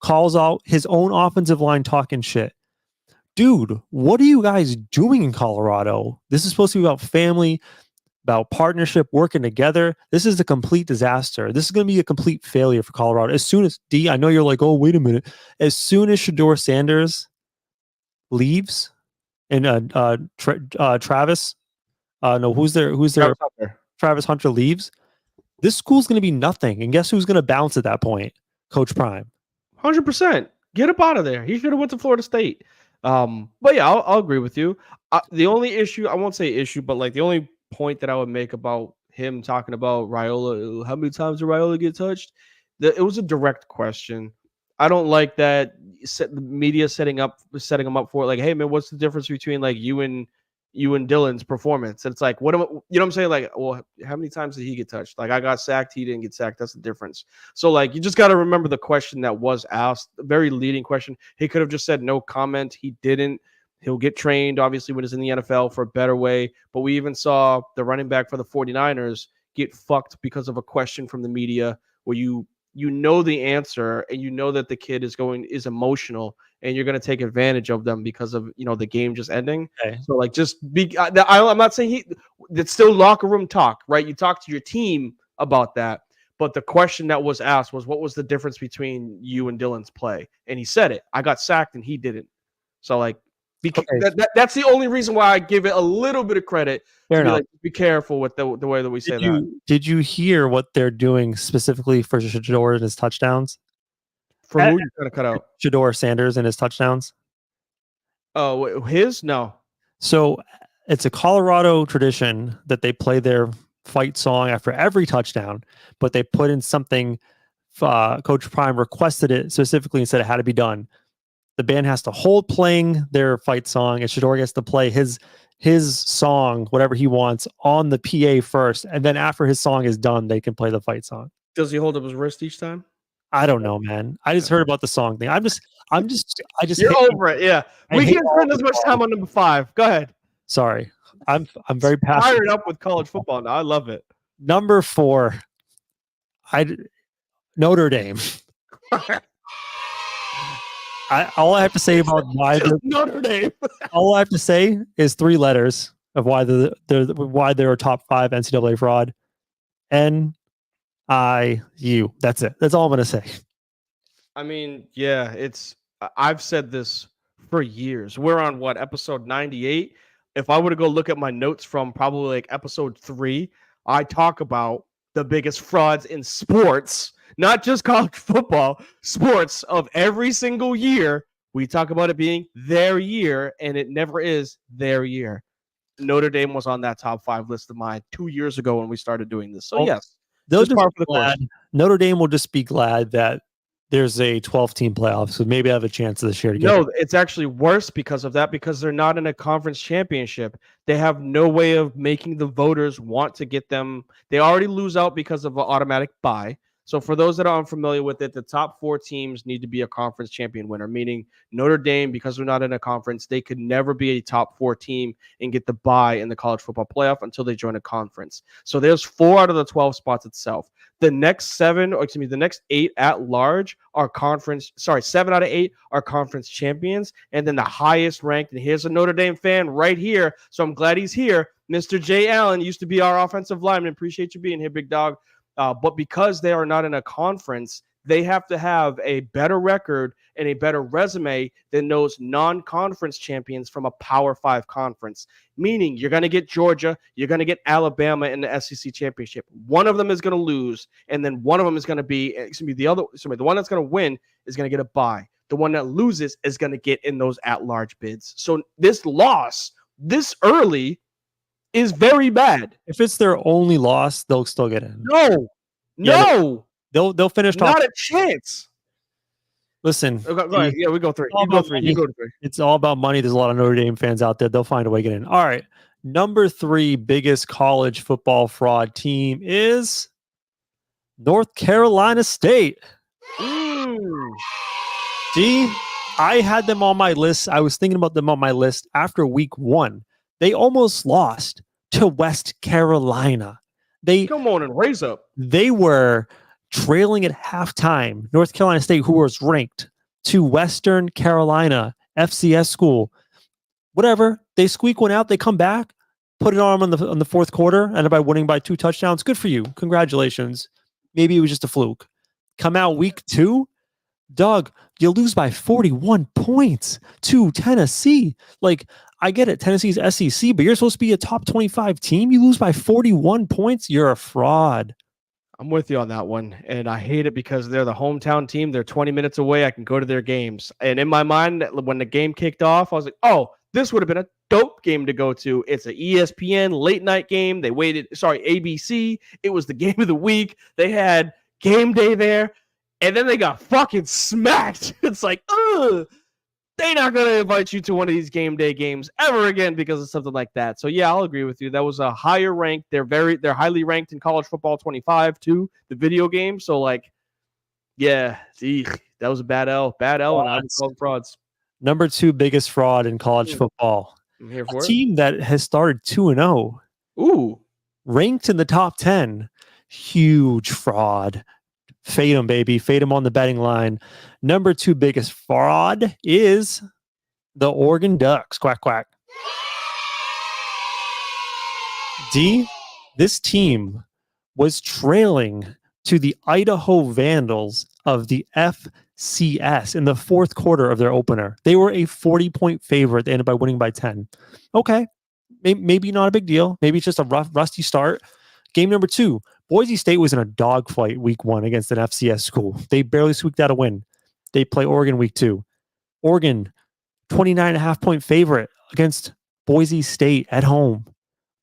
Calls out his own offensive line talking shit. Dude, what are you guys doing in Colorado? This is supposed to be about family, about partnership, working together. This is a complete disaster. This is going to be a complete failure for Colorado. As soon as I know you're like, oh, wait a minute. As soon as Shedeur Sanders leaves and Travis, who's there? Travis Hunter leaves. This school's going to be nothing. And guess who's going to bounce at that point? Coach Prime. 100%. Get up out of there. He should have went to Florida State. But yeah, I'll agree with you. The only issue, I won't say issue, but like the only point that I would make about him talking about Raiola, how many times did Raiola get touched? It was a direct question. I don't like that the media setting him up for it. Like, hey man, what's the difference between like you and Dylan's performance? And it's like, you know what I'm saying? Like, well, how many times did he get touched? Like, I got sacked, he didn't get sacked. That's the difference. So like, you just got to remember the question that was asked, a very leading question. He could have just said no comment. He didn't. He'll get trained, obviously, when he's in the NFL for a better way. But we even saw the running back for the 49ers get fucked because of a question from the media where you know the answer and you know that the kid is emotional and you're going to take advantage of them because of, the game just ending. Okay. So like, just I'm not saying it's still locker room talk, right? You talk to your team about that. But the question that was asked was, what was the difference between you and Dylan's play? And he said it. I got sacked and he didn't. So like, that's the only reason why I give it a little bit of credit. Fair enough. Be careful with the way that we say that. Did you hear what they're doing specifically for Shedeur and his touchdowns? For who you're going to cut out? Shedeur Sanders and his touchdowns. Oh, his? No. So it's a Colorado tradition that they play their fight song after every touchdown, but they put in something. Coach Prime requested it specifically and said it had to be done. The band has to hold playing their fight song, and Shedeur gets to play his song, whatever he wants, on the PA first, and then after his song is done, they can play the fight song. Does he hold up his wrist each time? I don't know, man. I just heard about the song thing. I just. You're over it, yeah. We can't spend as much time on number 5. Go ahead. Sorry, I'm very passionate. Fired up with college football now. I love it. Number 4, Notre Dame. All I have to say about why Notre Dame. All I have to say is 3 letters of why they're a top 5 NCAA fraud. NIU. That's it. That's all I'm going to say. I mean, yeah, I've said this for years. We're on episode 98. If I were to go look at my notes from probably like episode 3, I talk about the biggest frauds in sports. Not just college football, sports of every single year. We talk about it being their year, and it never is their year. Notre Dame was on that top 5 list of mine 2 years ago when we started doing this. So, yes, Notre Dame will just be glad that there's a 12-team playoff, so maybe I have a chance this year to get it. It's actually worse because of that, because they're not in a conference championship. They have no way of making the voters want to get them. They already lose out because of an automatic bye. So for those that are unfamiliar with it, the top 4 teams need to be a conference champion winner, meaning Notre Dame, because they're not in a conference, they could never be a top 4 team and get the bye in the college football playoff until they join a conference. So there's 4 out of the 12 spots itself. The next 8 at large are 7 out of 8 are conference champions. And then the highest ranked, and here's a Notre Dame fan right here, so I'm glad he's here. Mr. Jay Allen used to be our offensive lineman. Appreciate you being here, big dog. But because they are not in a conference, they have to have a better record and a better resume than those non-conference champions from a Power 5 conference. Meaning you're going to get Georgia, you're going to get Alabama in the SEC championship. One of them is going to lose, and then one of them is going to be, the one that's going to win is going to get a bye. The one that loses is going to get in those at-large bids. So this loss this early is very bad. If it's their only loss, they'll still get in. No. They'll finish top. Not a chance. Listen, Go ahead. Yeah, we go 3. You go 3. You go to 3. It's all about money. There's a lot of Notre Dame fans out there. They'll find a way to get in. All right. Number 3 biggest college football fraud team is North Carolina State. See, I had them on my list. I was thinking about them on my list after week 1. They almost lost to West Carolina. Come on and raise up. They were trailing at halftime. North Carolina State, who was ranked, to Western Carolina, FCS school. Whatever. They squeak one out. They come back, put it on them on the fourth quarter, ended by winning by 2 touchdowns. Good for you. Congratulations. Maybe it was just a fluke. Come out week 2, Doug, you lose by 41 points to Tennessee. Like, I get it. Tennessee's SEC, but you're supposed to be a top 25 team. You lose by 41 points. You're a fraud. I'm with you on that one. And I hate it because they're the hometown team. They're 20 minutes away. I can go to their games. And in my mind, when the game kicked off, I was like, oh, this would have been a dope game to go to. It's an ESPN late night game. They waited. Sorry, ABC. It was the game of the week. They had game day there. And then they got fucking smacked. It's like, ugh. They're not going to invite you to one of these game day games ever again because of something like that. So, yeah, I'll agree with you. That was a higher rank. They're highly ranked in college football 25 too, the video game. So, like, yeah, that was a bad L. Bad L, and I'm calling frauds. Number 2 biggest fraud in college football. I'm here for it. Team that has started 2-0. Ooh. Ranked in the top 10. Huge fraud. Fade them, baby. Fade them on the betting line. Number 2 biggest fraud is the Oregon Ducks. Quack, quack. This team was trailing to the Idaho Vandals of the FCS in the fourth quarter of their opener. They were a 40-point favorite. They ended by winning by 10. Okay. Maybe not a big deal. Maybe it's just a rusty start. Game number 2. Boise State was in a dogfight week 1 against an FCS school. They barely squeaked out a win. They play Oregon week 2. Oregon, 29.5-point favorite against Boise State at home.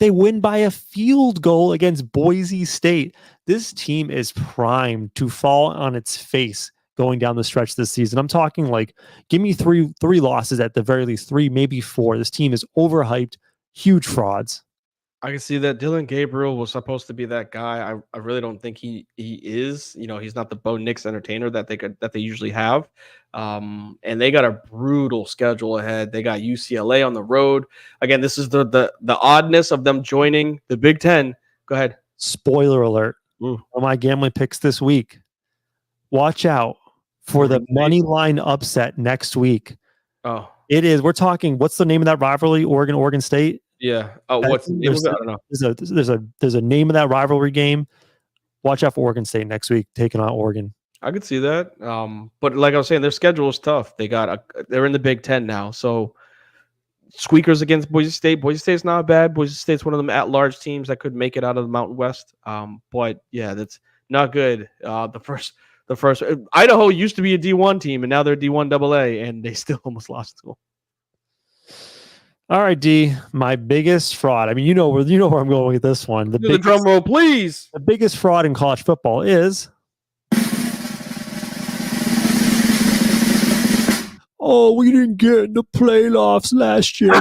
They win by a field goal against Boise State. This team is primed to fall on its face going down the stretch this season. I'm talking like, give me three losses at the very least, 3, maybe 4. This team is overhyped, huge frauds. I can see that Dylan Gabriel was supposed to be that guy. I really don't think he is. You know, he's not the Bo Nix entertainer that they usually have. And they got a brutal schedule ahead. They got UCLA on the road. Again, this is the oddness of them joining the Big Ten. Go ahead. Spoiler alert. On my gambling picks this week. Watch out for the money line upset next week. Oh, it is. We're talking. What's the name of that rivalry? Oregon State. Yeah. Oh, what's the name of it? I don't know. There's a name of that rivalry game. Watch out for Oregon State next week taking on Oregon. I could see that. But like I was saying, their schedule is tough. They're in the Big Ten now, so squeakers against Boise State. Boise State's not bad. Boise State's one of them at-large teams that could make it out of the Mountain West. But yeah, that's not good. The first Idaho used to be a D1 team, and now they're D1 AA, and they still almost lost to them. All right, D, my biggest fraud. I mean, you know where I'm going with this one. The drum roll, please. The biggest fraud in college football is, oh, we didn't get in the playoffs last year.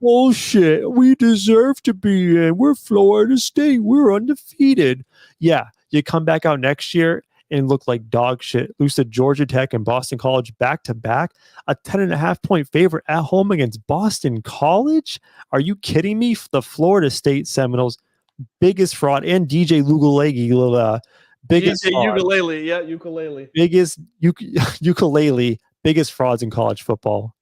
Bullshit. We deserve to be in. We're Florida State. We're undefeated. Yeah, you come back out next year and look like dog shit. Lose to Georgia Tech and Boston College back-to-back. A 10.5-point favorite at home against Boston College? Are you kidding me? The Florida State Seminoles, biggest fraud. And DJ Ukulele, biggest DJ fraud. Ukulele, yeah, ukulele. Biggest ukulele, biggest frauds in college football.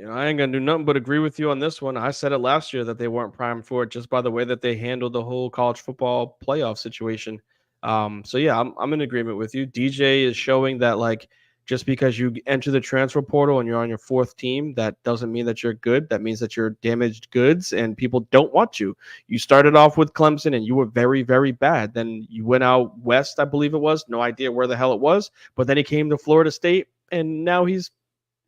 I ain't gonna do nothing but agree with you on this one. I said it last year that they weren't primed for it just by the way that they handled the whole college football playoff situation. So yeah, I'm in agreement with you. DJ is showing that like Just because you enter the transfer portal and you're on your fourth team, that doesn't mean that you're good. That means that you're damaged goods and people don't want you. You started off with Clemson and you were very, very bad. Then you went out west, I believe it was. No idea where the hell it was. But then he came to Florida State and now he's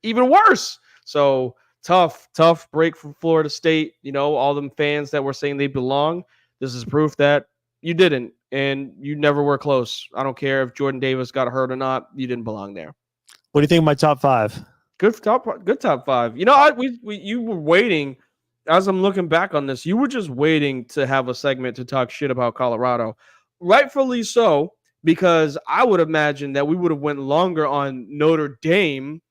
even worse. So tough break from Florida State. All them fans that were saying they belong. This is proof that you didn't, and you never were close. I don't care if Jordan Davis got hurt or not. You didn't belong there. What do you think of my top 5? Good top 5. You were waiting. As I'm looking back on this, you were just waiting to have a segment to talk shit about Colorado. Rightfully so, because I would imagine that we would have went longer on Notre Dame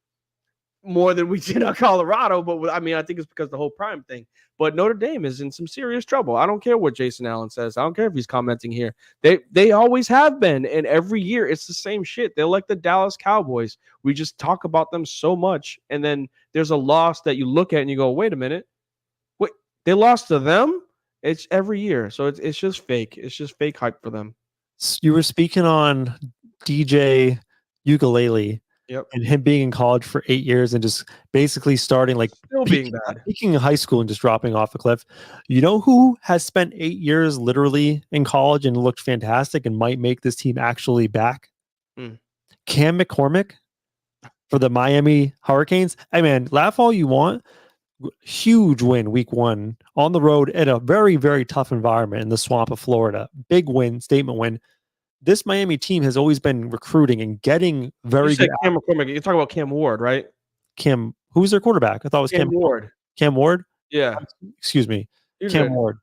more than we did on Colorado. But I think it's because the whole prime thing. But Notre Dame is in some serious trouble. I don't care what Jason Allen says. I don't care if he's commenting here. They always have been. And every year it's the same shit. They're like the Dallas Cowboys. We just talk about them so much. And then there's a loss that you look at and you go, wait a minute. Wait, they lost to them? It's every year. So it's just fake. It's just fake hype for them. You were speaking on DJ Ukulele. Yep. And him being in college for 8 years and just basically starting being bad. Peaking in high school and just dropping off a cliff. You know who has spent 8 years literally in college and looked fantastic and might make this team actually back? Cam McCormick for the Miami Hurricanes. Hey man, laugh all you want. Huge win week 1 on the road at a very, very tough environment in the swamp of Florida. Big win, statement win. This Miami team has always been recruiting and getting very good. Cam McCormick. You're talking about Cam Ward, right? Who's their quarterback? I thought it was Cam Ward. Cam Ward? Yeah. Excuse me. You're Cam good. Ward.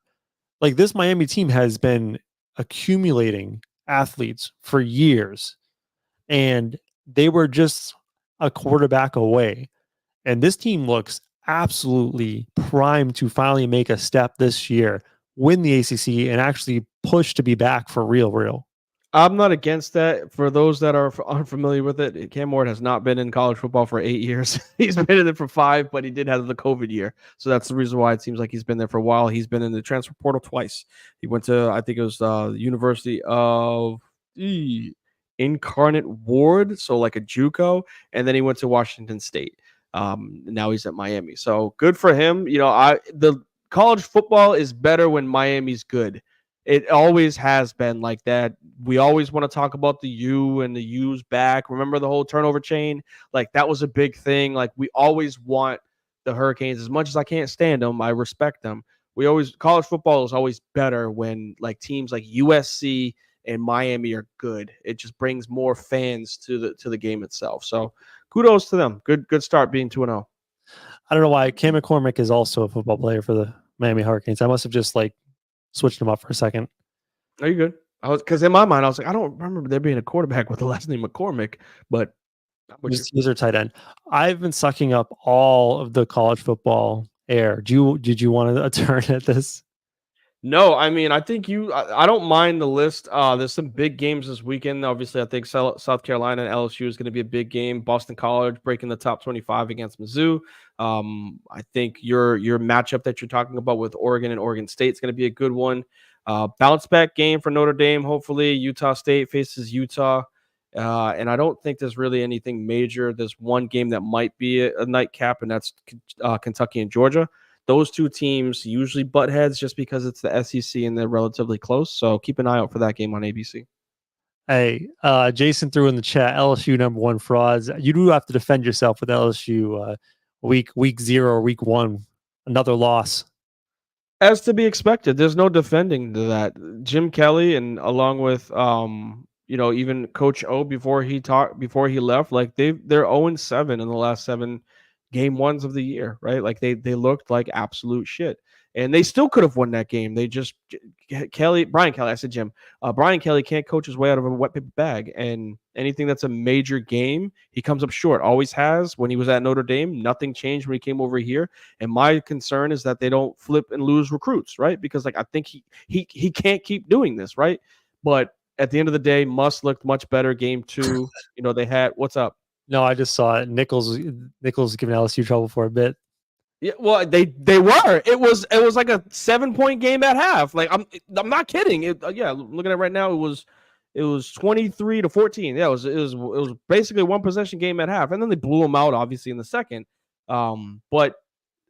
This Miami team has been accumulating athletes for years, and they were just a quarterback away. And this team looks absolutely primed to finally make a step this year, win the ACC, and actually push to be back for real. I'm not against that. For those that are unfamiliar with it, Cam Ward has not been in college football for 8 years. He's been in it for 5, but he did have the COVID year. So that's the reason why it seems like he's been there for a while. He's been in the transfer portal twice. He went to, I think it was the University of Incarnate Ward, so like a JUCO, and then he went to Washington State. Now he's at Miami. So good for him. The college football is better when Miami's good. It always has been like that. We always want to talk about the U and the U's back. Remember the whole turnover chain? That was a big thing. We always want the Hurricanes. As much as I can't stand them, I respect them. College football is always better when teams like USC and Miami are good. It just brings more fans to the game itself. So kudos to them. Good start being 2-0. I don't know why Cam McCormick is also a football player for the Miami Hurricanes. I must have just switched him up for a second. Are you good? Because in my mind, I was like, I don't remember there being a quarterback with the last name McCormick, but he's their tight end. I've been sucking up all of the college football air. Did you want to turn at this? No, I think I don't mind the list. There's some big games this weekend. Obviously, I think South Carolina and LSU is going to be a big game. Boston College breaking the top 25 against Mizzou. I think your matchup that you're talking about with Oregon and Oregon State is going to be a good one. Bounce back game for Notre Dame. Hopefully, Utah State faces Utah. And I don't think there's really anything major. There's one game that might be a nightcap, and that's Kentucky and Georgia. Those two teams usually butt heads just because it's the SEC and they're relatively close. So keep an eye out for that game on ABC. Hey, Jason threw in the chat, LSU #1 frauds. You do have to defend yourself with LSU week 0 or week 1. Another loss. As to be expected, there's no defending to that. Jim Kelly and along with even Coach O before he left, they're 0-7 in the last 7 game ones of the year, right? They looked like absolute shit, and they still could have won that game. They just Brian Kelly. I said Jim. Brian Kelly can't coach his way out of a wet paper bag, and anything that's a major game, he comes up short. Always has. When he was at Notre Dame, nothing changed when he came over here. And my concern is that they don't flip and lose recruits, right? Because I think he can't keep doing this, right? But at the end of the day, Muss looked much better. Game 2, they had what's up. No, I just saw it. Nichols giving LSU trouble for a bit. Yeah, well, they were. It was like a 7-point game at half. I'm not kidding. Looking at it right now, it It was 23-14. Yeah, it was basically a one possession game at half, and then they blew them out obviously in the second. But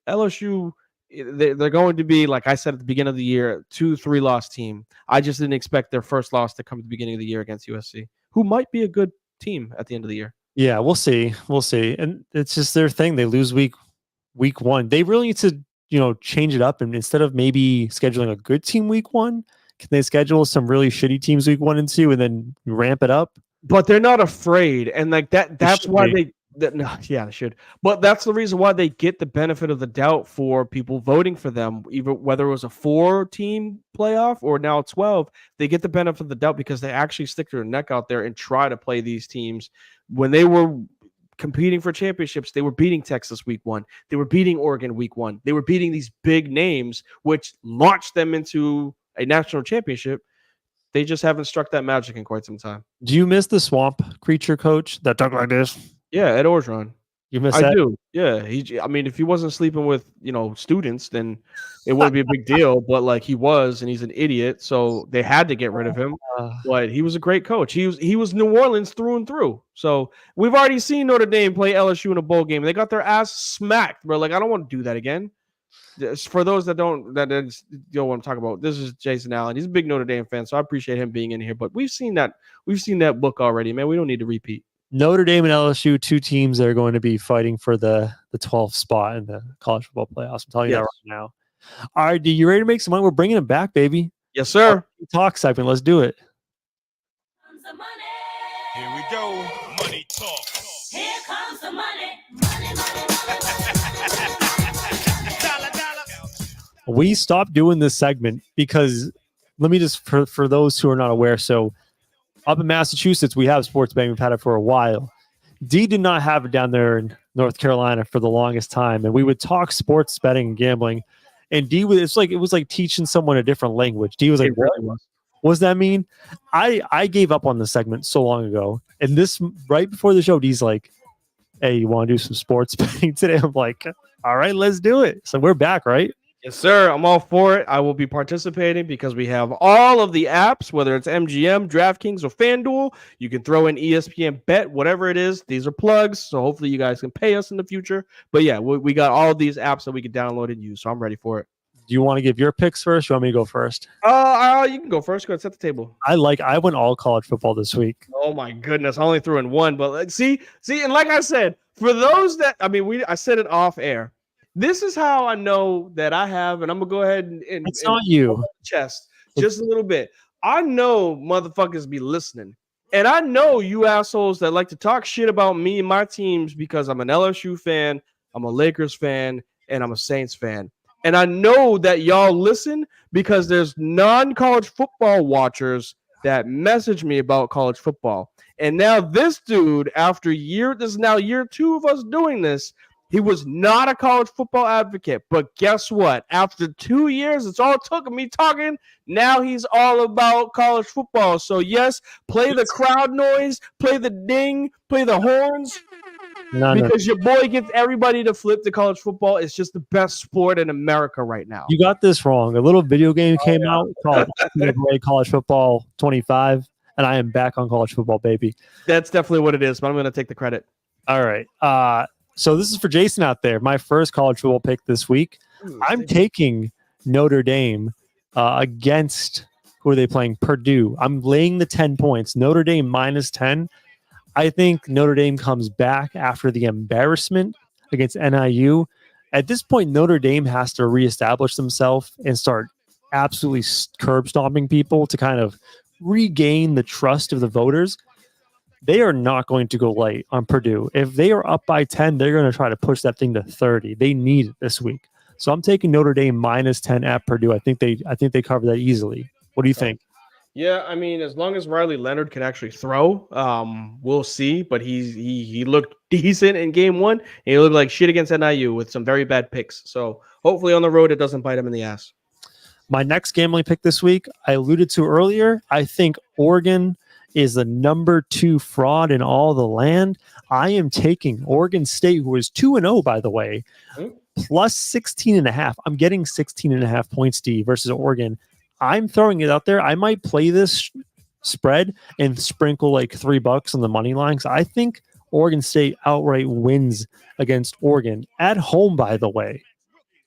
LSU, they're going to be, like I said at the beginning of the year, 2-3 loss team. I just didn't expect their first loss to come at the beginning of the year against USC, who might be a good team at the end of the year. Yeah, we'll see. We'll see. And it's just their thing. They lose week one. They really need to, change it up. And instead of maybe scheduling a good team week one, can they schedule some really shitty teams week 1 and 2 and then ramp it up? But they're not afraid. And like that's why they should. But that's the reason why they get the benefit of the doubt for people voting for them, even whether it was a 4-team playoff or now 12. They get the benefit of the doubt because they actually stick their neck out there and try to play these teams. When they were competing for championships, they were beating Texas week 1. They were beating Oregon week 1. They were beating these big names, which launched them into a national championship. They just haven't struck that magic in quite some time. Do you miss the swamp creature coach that talked like this? Yeah, Ed Orgeron. You miss that? I do. Yeah. If he wasn't sleeping with, students, then it wouldn't be a big deal. But like he was, and he's an idiot. So they had to get rid of him. But he was a great coach. He was New Orleans through and through. So we've already seen Notre Dame play LSU in a bowl game. They got their ass smacked. Bro, like, I don't want to do that again. For those that don't know what I'm talking about, this is Jason Allen. He's a big Notre Dame fan, so I appreciate him being in here. But we've seen that book already, man. We don't need to repeat. Notre Dame and LSU, 2 teams that are going to be fighting for the 12th spot in the college football playoffs. I'm telling you that right now. All right, D, you ready to make some money? We're bringing it back, baby. Yes, sir. Talk segment. Let's do it. Here we go. Money talk. Here comes the money. Money, money, money, We stopped doing this segment because, let me just, for those who are not aware, so up in Massachusetts, we have sports betting. We've had it for a while. D did not have it down there in North Carolina for the longest time, and we would talk sports betting and gambling. And D was it was like teaching someone a different language. D was like, what does that mean? I gave up on the segment so long ago, and this right before the show, D's like, "Hey, you want to do some sports betting today?" I'm like, "All right, let's do it." So we're back, right? Yes, sir. I'm all for it. I will be participating because we have all of the apps, whether it's MGM, DraftKings, or FanDuel. You can throw in ESPN Bet, whatever it is. These are plugs, so hopefully you guys can pay us in the future. But yeah, we got all of these apps that we can download and use, so I'm ready for it. Do you want to give your picks first? Or you want me to go first? You can go first. Go ahead, set the table. I went all college football this week. Oh my goodness, I only threw in one, but see, and like I said, for those that I said it off air. This is how I know that I have, and I'm gonna go ahead and it's not you. Chest just a little bit. I know motherfuckers be listening, and I know you assholes that like to talk shit about me and my teams because I'm an LSU fan, I'm a Lakers fan, and I'm a Saints fan. And I know that y'all listen because there's non-college football watchers that message me about college football. And now this dude, this is now year 2 of us doing this. He was not a college football advocate, but guess what? After 2 years, it's all it took of me talking. Now he's all about college football. So yes, play the crowd noise, play the ding, play the horns, because your boy gets everybody to flip to college football. It's just the best sport in America right now. You got this wrong. A little video game came out called College Football 25, and I am back on college football, baby. That's definitely what it is, but I'm going to take the credit. All right. So this is for Jason out there. My first college football pick this week. I'm taking Notre Dame against, who are they playing? Purdue. I'm laying the 10 points. Notre Dame minus 10. I think Notre Dame comes back after the embarrassment against NIU. At this point, Notre Dame has to reestablish themselves and start absolutely curb stomping people to kind of regain the trust of the voters. They are not going to go light on Purdue. If they are up by 10, they're going to try to push that thing to 30. They need it this week. So I'm taking Notre Dame minus 10 at Purdue. I think they cover that easily. What do you think? Yeah, I mean, as long as Riley Leonard can actually throw, we'll see. But he looked decent in game 1, and he looked like shit against NIU with some very bad picks. So hopefully on the road it doesn't bite him in the ass. My next gambling pick this week, I alluded to earlier. I think Oregon is the number 2 fraud in all the land. I am taking Oregon State, who is 2-0, by the way, plus 16.5. I'm getting 16.5 points, D, versus Oregon. I'm throwing it out there. I might play this spread and sprinkle like $3 on the money line. 'Cause I think Oregon State outright wins against Oregon at home, by the way,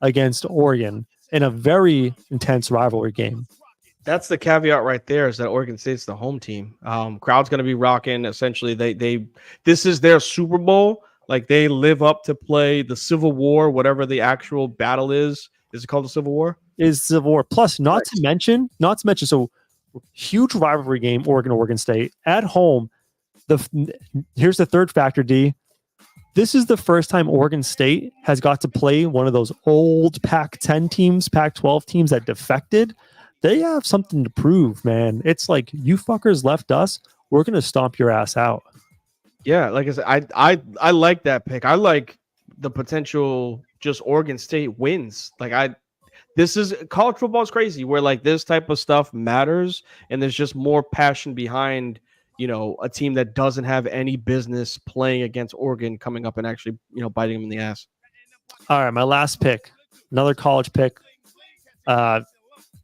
against Oregon in a very intense rivalry game. That's the caveat right there, is that Oregon State's the home team. Crowd's going to be rocking. Essentially, they this is their Super Bowl. Like, they live up to play the Civil War, whatever the actual battle is. Is it called the Civil War? Is Civil War. Plus, not to mention, so huge rivalry game, Oregon State at home. Here's the third factor, D. This is the first time Oregon State has got to play one of those old Pac-10 teams, Pac-12 teams that defected. They have something to prove, man. It's like, you fuckers left us, we're gonna stomp your ass out. Yeah, like I said, I like that pick. I like the potential just Oregon State wins. This is college football is crazy, where like this type of stuff matters, and there's just more passion behind, a team that doesn't have any business playing against Oregon coming up and actually, biting them in the ass. All right, my last pick, another college pick.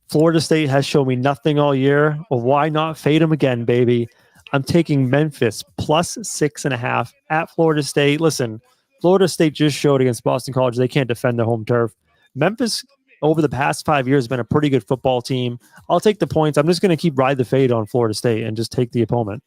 Florida State has shown me nothing all year. Well, why not fade them again, baby? I'm taking Memphis plus 6.5 at Florida State. Listen, Florida State just showed against Boston College they can't defend their home turf. Memphis, over the past 5 years, has been a pretty good football team. I'll take the points. I'm just going to keep ride the fade on Florida State and just take the opponent.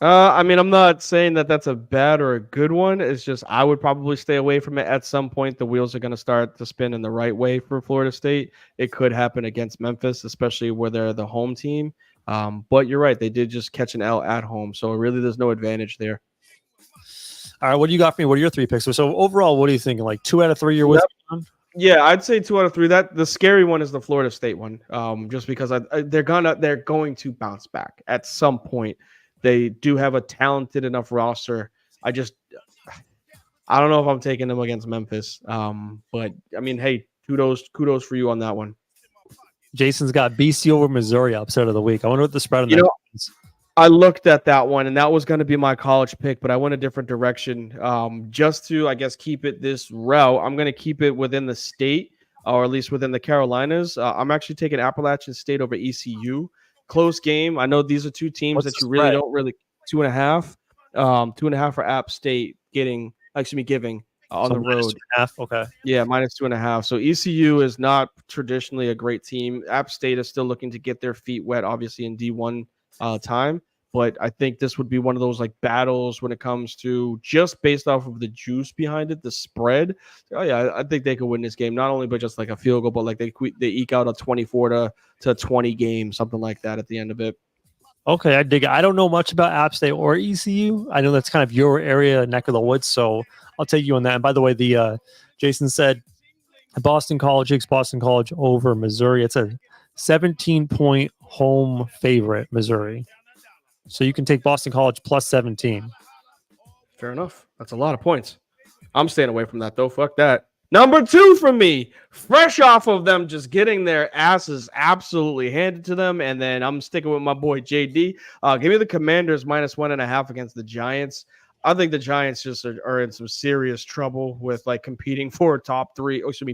I'm not saying that that's a bad or a good one. It's just I would probably stay away from it. At some point, the wheels are going to start to spin in the right way for Florida State. It could happen against Memphis, especially where they're the home team. But you're right. They did just catch an L at home. So really, there's no advantage there. All right, what do you got for me? What are your 3 picks? So overall, what are you thinking? Like 2 out of 3 you're with me on? Yeah, I'd say 2 out of 3. That the scary one is the Florida State one. Just because they're going to bounce back at some point. They do have a talented enough roster. I don't know if I'm taking them against Memphis. But I mean, hey, kudos for you on that one. Jason's got BC over Missouri upset of the week. I wonder what the spread on that is. I looked at that one, and that was going to be my college pick, but I went a different direction. Just to, I guess, keep it this route, I'm going to keep it within the state, or at least within the Carolinas. I'm actually taking Appalachian State over ECU. Close game. I know these are two teams that you really don't really 2.5. 2.5 for App State giving on the road. Okay. Yeah, -2.5. So ECU is not traditionally a great team. App State is still looking to get their feet wet, obviously in D1 time. But I think this would be one of those like battles when it comes to just based off of the juice behind it, the spread. Oh yeah, I think they could win this game, not only by just like a field goal, but like they eke out a 24 to 20 game, something like that at the end of it. Okay, I dig it. I don't know much about App State or ECU. I know that's kind of your area, neck of the woods, so I'll take you on that. And by the way, the Jason said Boston College over Missouri. It's a 17-point home favorite, Missouri. So you can take Boston College plus 17. Fair enough. That's a lot of points. I'm staying away from that, though. Fuck that. Number 2 for me, fresh off of them just getting their asses absolutely handed to them. And then I'm sticking with my boy JD. Give me the Commanders -1.5 against the Giants. I think the Giants just are in some serious trouble with like competing for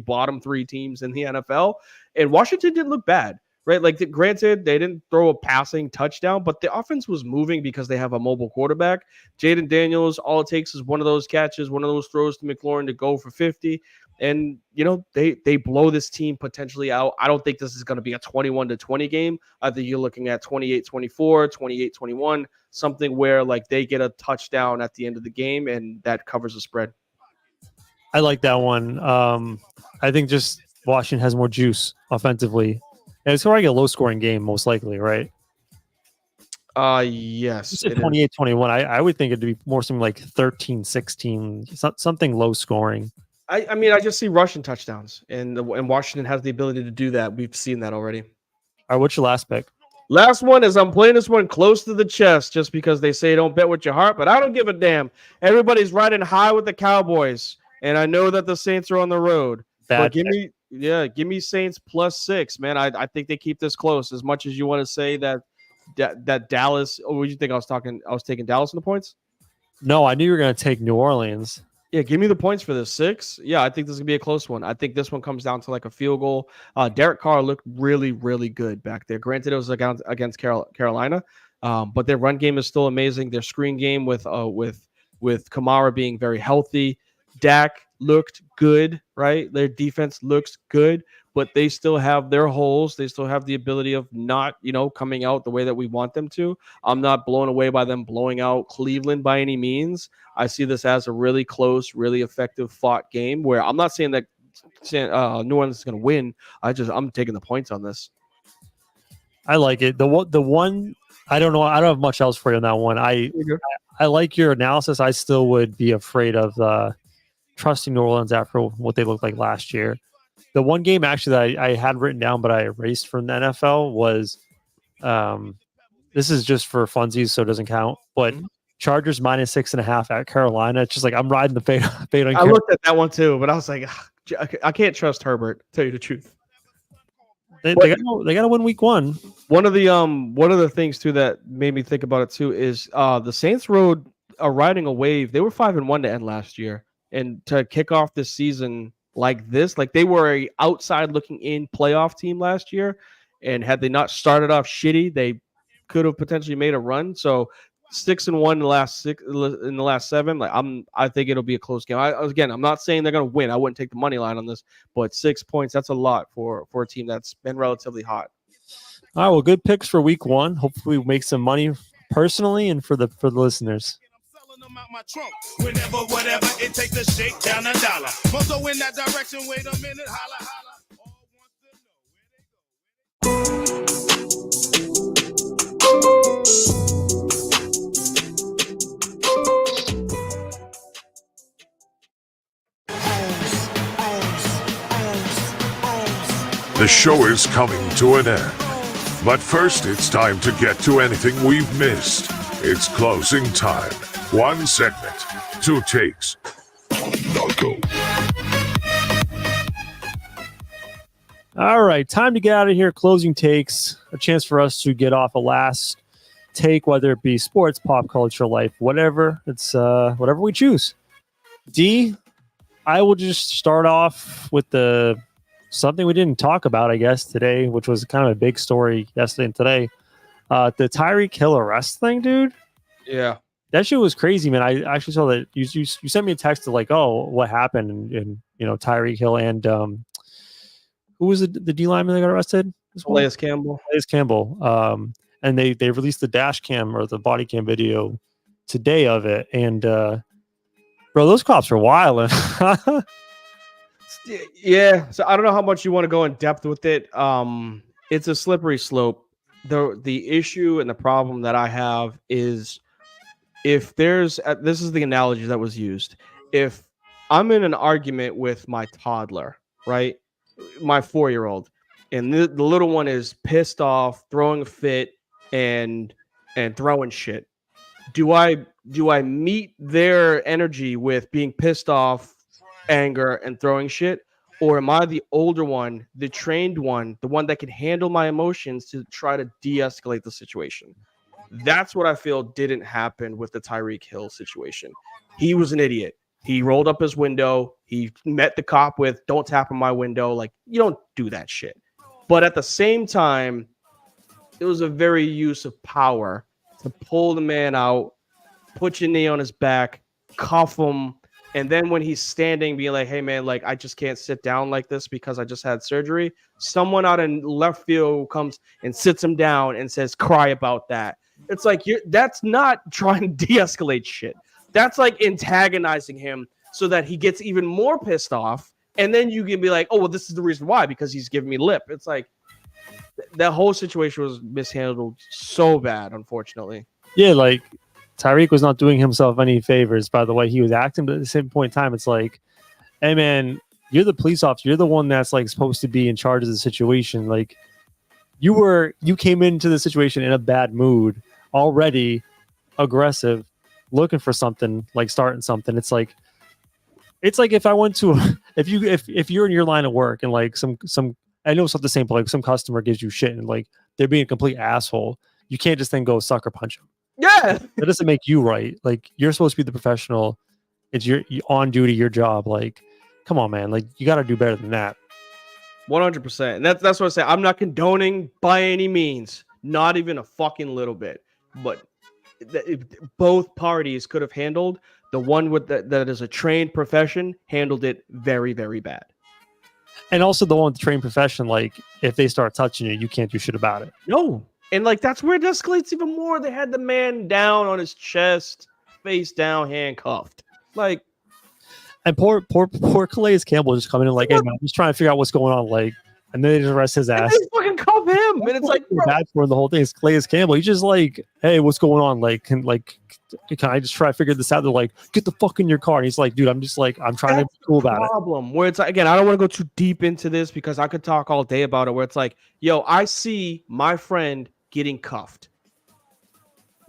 bottom 3 teams in the NFL. And Washington didn't look bad. Right, like granted, they didn't throw a passing touchdown, but the offense was moving because they have a mobile quarterback. Jaden Daniels, all it takes is one of those catches, one of those throws to McLaurin to go for 50, and they blow this team potentially out. I don't think this is going to be a 21-20 game. I think you're looking at 28-24, 28-21, something where like they get a touchdown at the end of the game, and that covers the spread. I like that one. I think just Washington has more juice offensively. And it's going to be a low-scoring game, most likely, right? Yes. It's 28-21. I would think it'd be more something like 13-16, something low-scoring. I mean, I just see rushing touchdowns, and Washington has the ability to do that. We've seen that already. All right, what's your last pick? Last one is I'm playing this one close to the chest just because they say don't bet with your heart, but I don't give a damn. Everybody's riding high with the Cowboys, and I know that the Saints are on the road. But give me Saints +6, man. I think they keep this close. As much as you want to say that Dallas. Oh, what did you think I was taking Dallas in the points? No, I knew you were going to take New Orleans. Yeah, give me the points for this 6. Yeah, I think this is gonna be a close one. I think this one comes down to like a field goal. Derek Carr looked really, really good back there. Granted, it was against Carolina, But their run game is still amazing. Their screen game with Kamara being very healthy. Dak looked good, right? Their defense looks good, but they still have their holes. They still have the ability of not, coming out the way that we want them to. I'm not blown away by them blowing out Cleveland by any means. I see this as a really close, really effective fought game where I'm not saying that New Orleans is going to win. I'm taking the points on this. I like it. The one I don't know. I don't have much else for you on that one. I like your analysis. I still would be afraid of trusting New Orleans after what they looked like last year. The one game actually that I had written down, but I erased from the NFL was, this is just for funsies, so it doesn't count. But Chargers -6.5 at Carolina. It's just like I'm riding the fade on Carolina. I looked at that one too, but I was like, I can't trust Herbert. To tell you the truth. They got to win week 1. One of the things too that made me think about it too is the Saints are riding a wave. They were 5-1 to end last year, and to kick off this season like this, like they were a outside looking in playoff team last year, and had they not started off shitty, they could have potentially made a run. So 6-1 in the last 7. Like I think it'll be a close game. I'm not saying they're gonna win. I wouldn't take the money line on this, but 6 points, that's a lot for a team that's been relatively hot. All right, well, good picks for week 1. Hopefully we make some money personally and for the listeners. Out my trunk. Whenever, whatever it takes to shake down a dollar. Must go in that direction. Wait a minute, holla, holla. All want to know. The show is coming to an end. But first, it's time to get to anything we've missed. It's closing time. 1 segment, 2 takes. Now go. All right, time to get out of here. Closing takes, a chance for us to get off a last take, whether it be sports, pop culture, life, whatever. It's whatever we choose. D, I will just start off with something we didn't talk about, I guess, today, which was kind of a big story yesterday and today. The Tyreek Hill arrest thing, dude. Yeah. That shit was crazy, man. I actually saw that you sent me a text to like, oh, what happened? And Tyreek Hill and who was the D lineman that got arrested? Calais Campbell. And they released the dash cam or the body cam video today of it. And bro, those cops are wild. Yeah. So I don't know how much you want to go in depth with it. It's a slippery slope. The issue and the problem that I have is, if there's this is the analogy that was used. If I'm in an argument with my toddler, right, my 4-year-old, and the little one is pissed off, throwing a fit, and throwing shit, do I meet their energy with being pissed off, anger, and throwing shit, or am I the older one, the trained one, the one that can handle my emotions to try to de-escalate the situation? That's what I feel didn't happen with the Tyreek Hill situation. He was an idiot. He rolled up his window. He met the cop with, "Don't tap on my window." Like, you don't do that shit. But at the same time, it was a very use of power to pull the man out, put your knee on his back, cuff him, and then when he's standing, being like, "Hey man, like I just can't sit down like this because I just had surgery." Someone out in left field comes and sits him down and says, "Cry about that." It's like, that's not trying to de-escalate shit. That's like antagonizing him so that he gets even more pissed off. And then you can be like, "Oh, well, this is the reason why, because he's giving me lip." It's like that whole situation was mishandled so bad, unfortunately. Yeah, like Tyreek was not doing himself any favors by the way he was acting, but at the same point in time, it's like, hey man, you're the police officer. You're the one that's like supposed to be in charge of the situation. Like you came into the situation in a bad mood, already aggressive, looking for something, like starting something. It's like if I went to if you're in your line of work and like some I know it's not the same, but like some customer gives you shit and like they're being a complete asshole, you can't just then go sucker punch them. Yeah, that doesn't make you right. Like, you're supposed to be the professional. It's your on duty, your job. Like, come on, man. Like, you got to do better than that. 100%. And that's what I say. I'm not condoning by any means, not even a fucking little bit. but both parties could have handled. The one with that is a trained profession handled it very, very bad. And also the one with the trained profession, like if they start touching you, you can't do shit about it. No. And like that's where it escalates even more. They had the man down on his chest, face down, handcuffed. Like, and poor Calais Campbell just coming in like, hey man, I'm just trying to figure out what's going on. Like, and then they just arrest his ass. They fucking cuff him. And it's like bad for him, the whole thing is Calais Campbell. He's just like, hey, what's going on? Like, can I just try to figure this out? They're like, get the fuck in your car. And he's like, dude, I'm trying to be cool about it. Problem where it's like, again, I don't want to go too deep into this because I could talk all day about it. Where it's like, yo, I see my friend getting cuffed.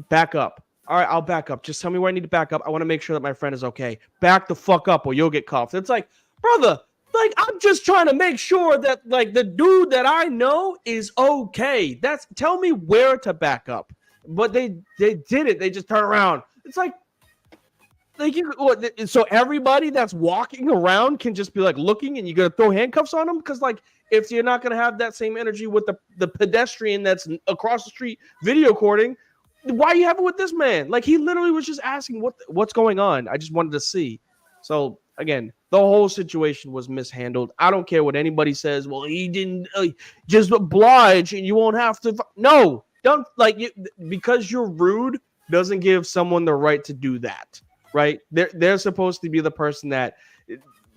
Back up. All right, I'll back up. Just tell me where I need to back up. I want to make sure that my friend is okay. Back the fuck up or you'll get cuffed. It's like, brother, like I'm just trying to make sure that like the dude that I know is okay. Tell me where to back up. But they did it. They just turn around. It's like so everybody that's walking around can just be like looking and you're gonna throw handcuffs on them because like if you're not gonna have that same energy with the pedestrian that's across the street video recording, why you have it with this man? Like he literally was just asking what's going on. I just wanted to see. So again, the whole situation was mishandled. I don't care what anybody says. Well, he didn't just oblige and you won't have to. No, don't because you're rude doesn't give someone the right to do that. Right? They're supposed to be the person that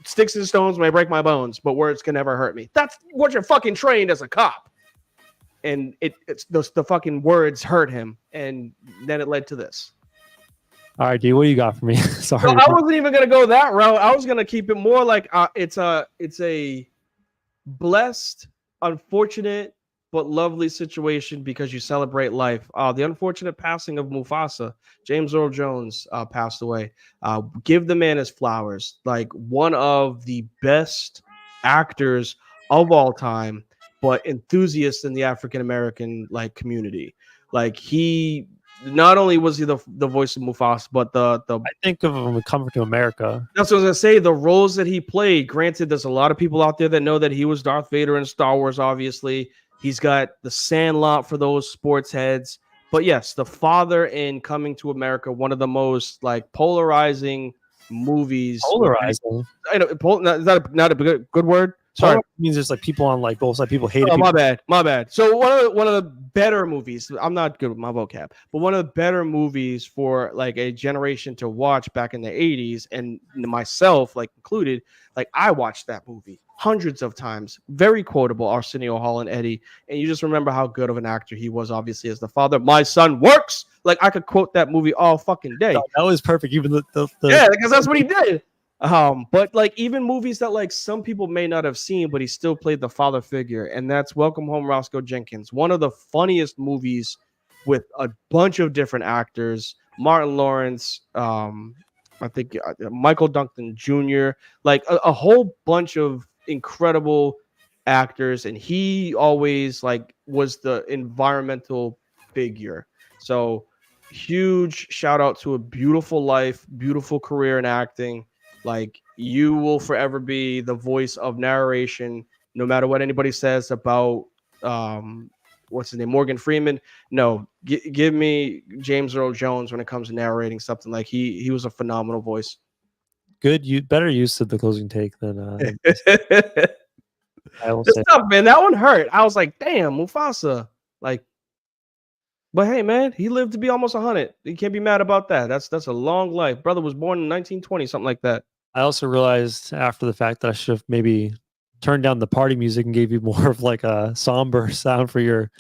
sticks and stones may break my bones, but words can never hurt me. That's what you're fucking trained as a cop. And it's the fucking words hurt him, and then it led to this. All right, D, what do you got for me? Sorry, so I wasn't even gonna go that route. I was gonna keep it more like it's a blessed, unfortunate, but lovely situation because you celebrate life. The unfortunate passing of Mufasa, James Earl Jones, passed away. Give the man his flowers. Like one of the best actors of all time, but enthusiast in the African American community. Like he. Not only was he the voice of Mufasa, but the I think of him Coming to America. That's what I was gonna say. The roles that he played. Granted, there's a lot of people out there that know that he was Darth Vader in Star Wars. Obviously, he's got the Sandlot for those sports heads. But yes, the father in Coming to America, one of the most polarizing movies. Polarizing. I know. Is that not a good word? Sorry. It means there's people on both sides. People hate it. My bad. So one of the better movies. I'm not good with my vocab, but one of the better movies for a generation to watch back in the 80s, and myself included. I watched that movie hundreds of times. Very quotable, Arsenio Hall and Eddie, and you just remember how good of an actor he was. Obviously, as the father, my son works. I could quote that movie all fucking day. No, that was perfect. Even the yeah, because that's what he did. But even movies that some people may not have seen, but he still played the father figure, and that's Welcome Home, Roscoe Jenkins. One of the funniest movies with a bunch of different actors. Martin Lawrence, I think Michael Duncan Jr., a whole bunch of incredible actors, and he always was the environmental figure. So huge shout out to a beautiful life, beautiful career in acting. You will forever be the voice of narration, no matter what anybody says about what's his name, Morgan Freeman. No, give me James Earl Jones when it comes to narrating something. He was a phenomenal voice. Good, better use of the closing take than I will say. Stuff, man, that one hurt. I was like, damn, Mufasa. But hey, man, he lived to be almost 100. You can't be mad about that. That's a long life. Brother was born in 1920, something like that. I also realized after the fact that I should have maybe turned down the party music and gave you more of a somber sound for your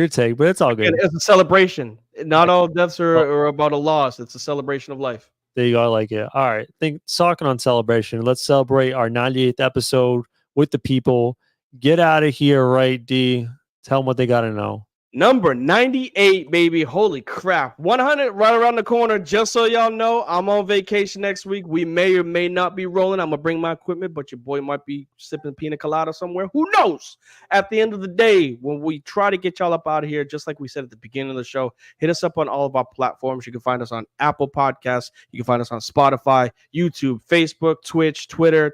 take, but it's all good. It's a celebration. Not all deaths are about a loss. It's a celebration of life. There you go. I like it. All right. Talking on celebration, let's celebrate our 98th episode with the people. Get out of here, right, D? Tell them what they got to know. Number 98, baby. Holy crap. 100 right around the corner. Just so y'all know, I'm on vacation next week. We may or may not be rolling. I'm going to bring my equipment, but your boy might be sipping pina colada somewhere. Who knows? At the end of the day, when we try to get y'all up out of here, just like we said at the beginning of the show, hit us up on all of our platforms. You can find us on Apple Podcasts. You can find us on Spotify, YouTube, Facebook, Twitch, Twitter,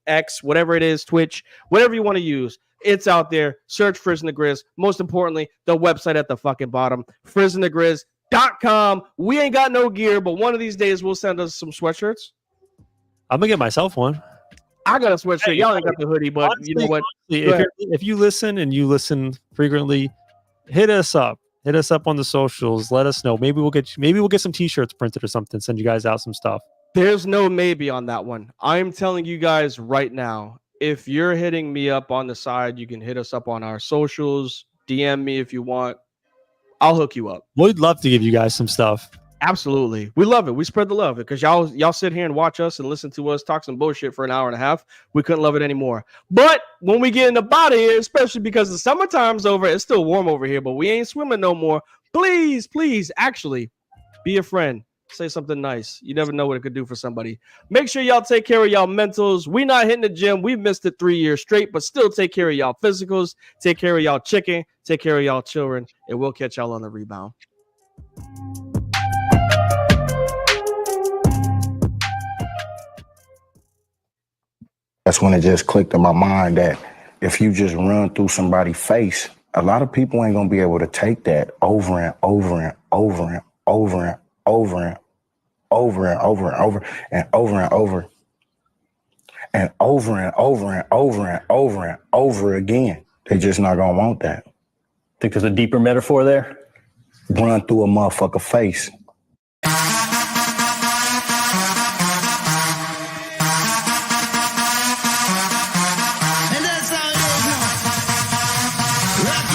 X, whatever it is, Twitch, whatever you want to use. It's out there. Search Frizz and the Grizz. Most importantly, the website at the fucking bottom, frizzandthegrizz.com. frizz.com. We ain't got no gear, but one of these days we'll send us some sweatshirts. I'm gonna get myself one. I got a sweatshirt. Hey, Y'all ain't got the hoodie, but honestly, you know what? If you listen and you listen frequently, hit us up. Hit us up on the socials. Let us know. Maybe we'll get some t-shirts printed or something. Send you guys out some stuff. There's no maybe on that one. I'm telling you guys right now, if you're hitting me up on the side, you can hit us up on our socials. DM me if you want. I'll hook you up. We'd love to give you guys some stuff. Absolutely. We love it. We spread the love because y'all sit here and watch us and listen to us talk some bullshit for an hour and a half. We couldn't love it anymore. But when we get in the body here, especially because the summertime's over, it's still warm over here, but we ain't swimming no more. Please, actually be a friend. Say something nice. You never know what it could do for somebody. Make sure y'all take care of y'all mentals. We not hitting the gym. We've missed it 3 years straight, but still take care of y'all physicals. Take care of y'all chicken. Take care of y'all children. And we'll catch y'all on the rebound. That's when it just clicked in my mind that if you just run through somebody's face, a lot of people ain't gonna be able to take that over and over and over and over and over and over and over and over and over and over and over and over and over and over and over again. They just not gonna want that. Think there's a deeper metaphor there? Run through a motherfucker face. And that's how it is now. Rock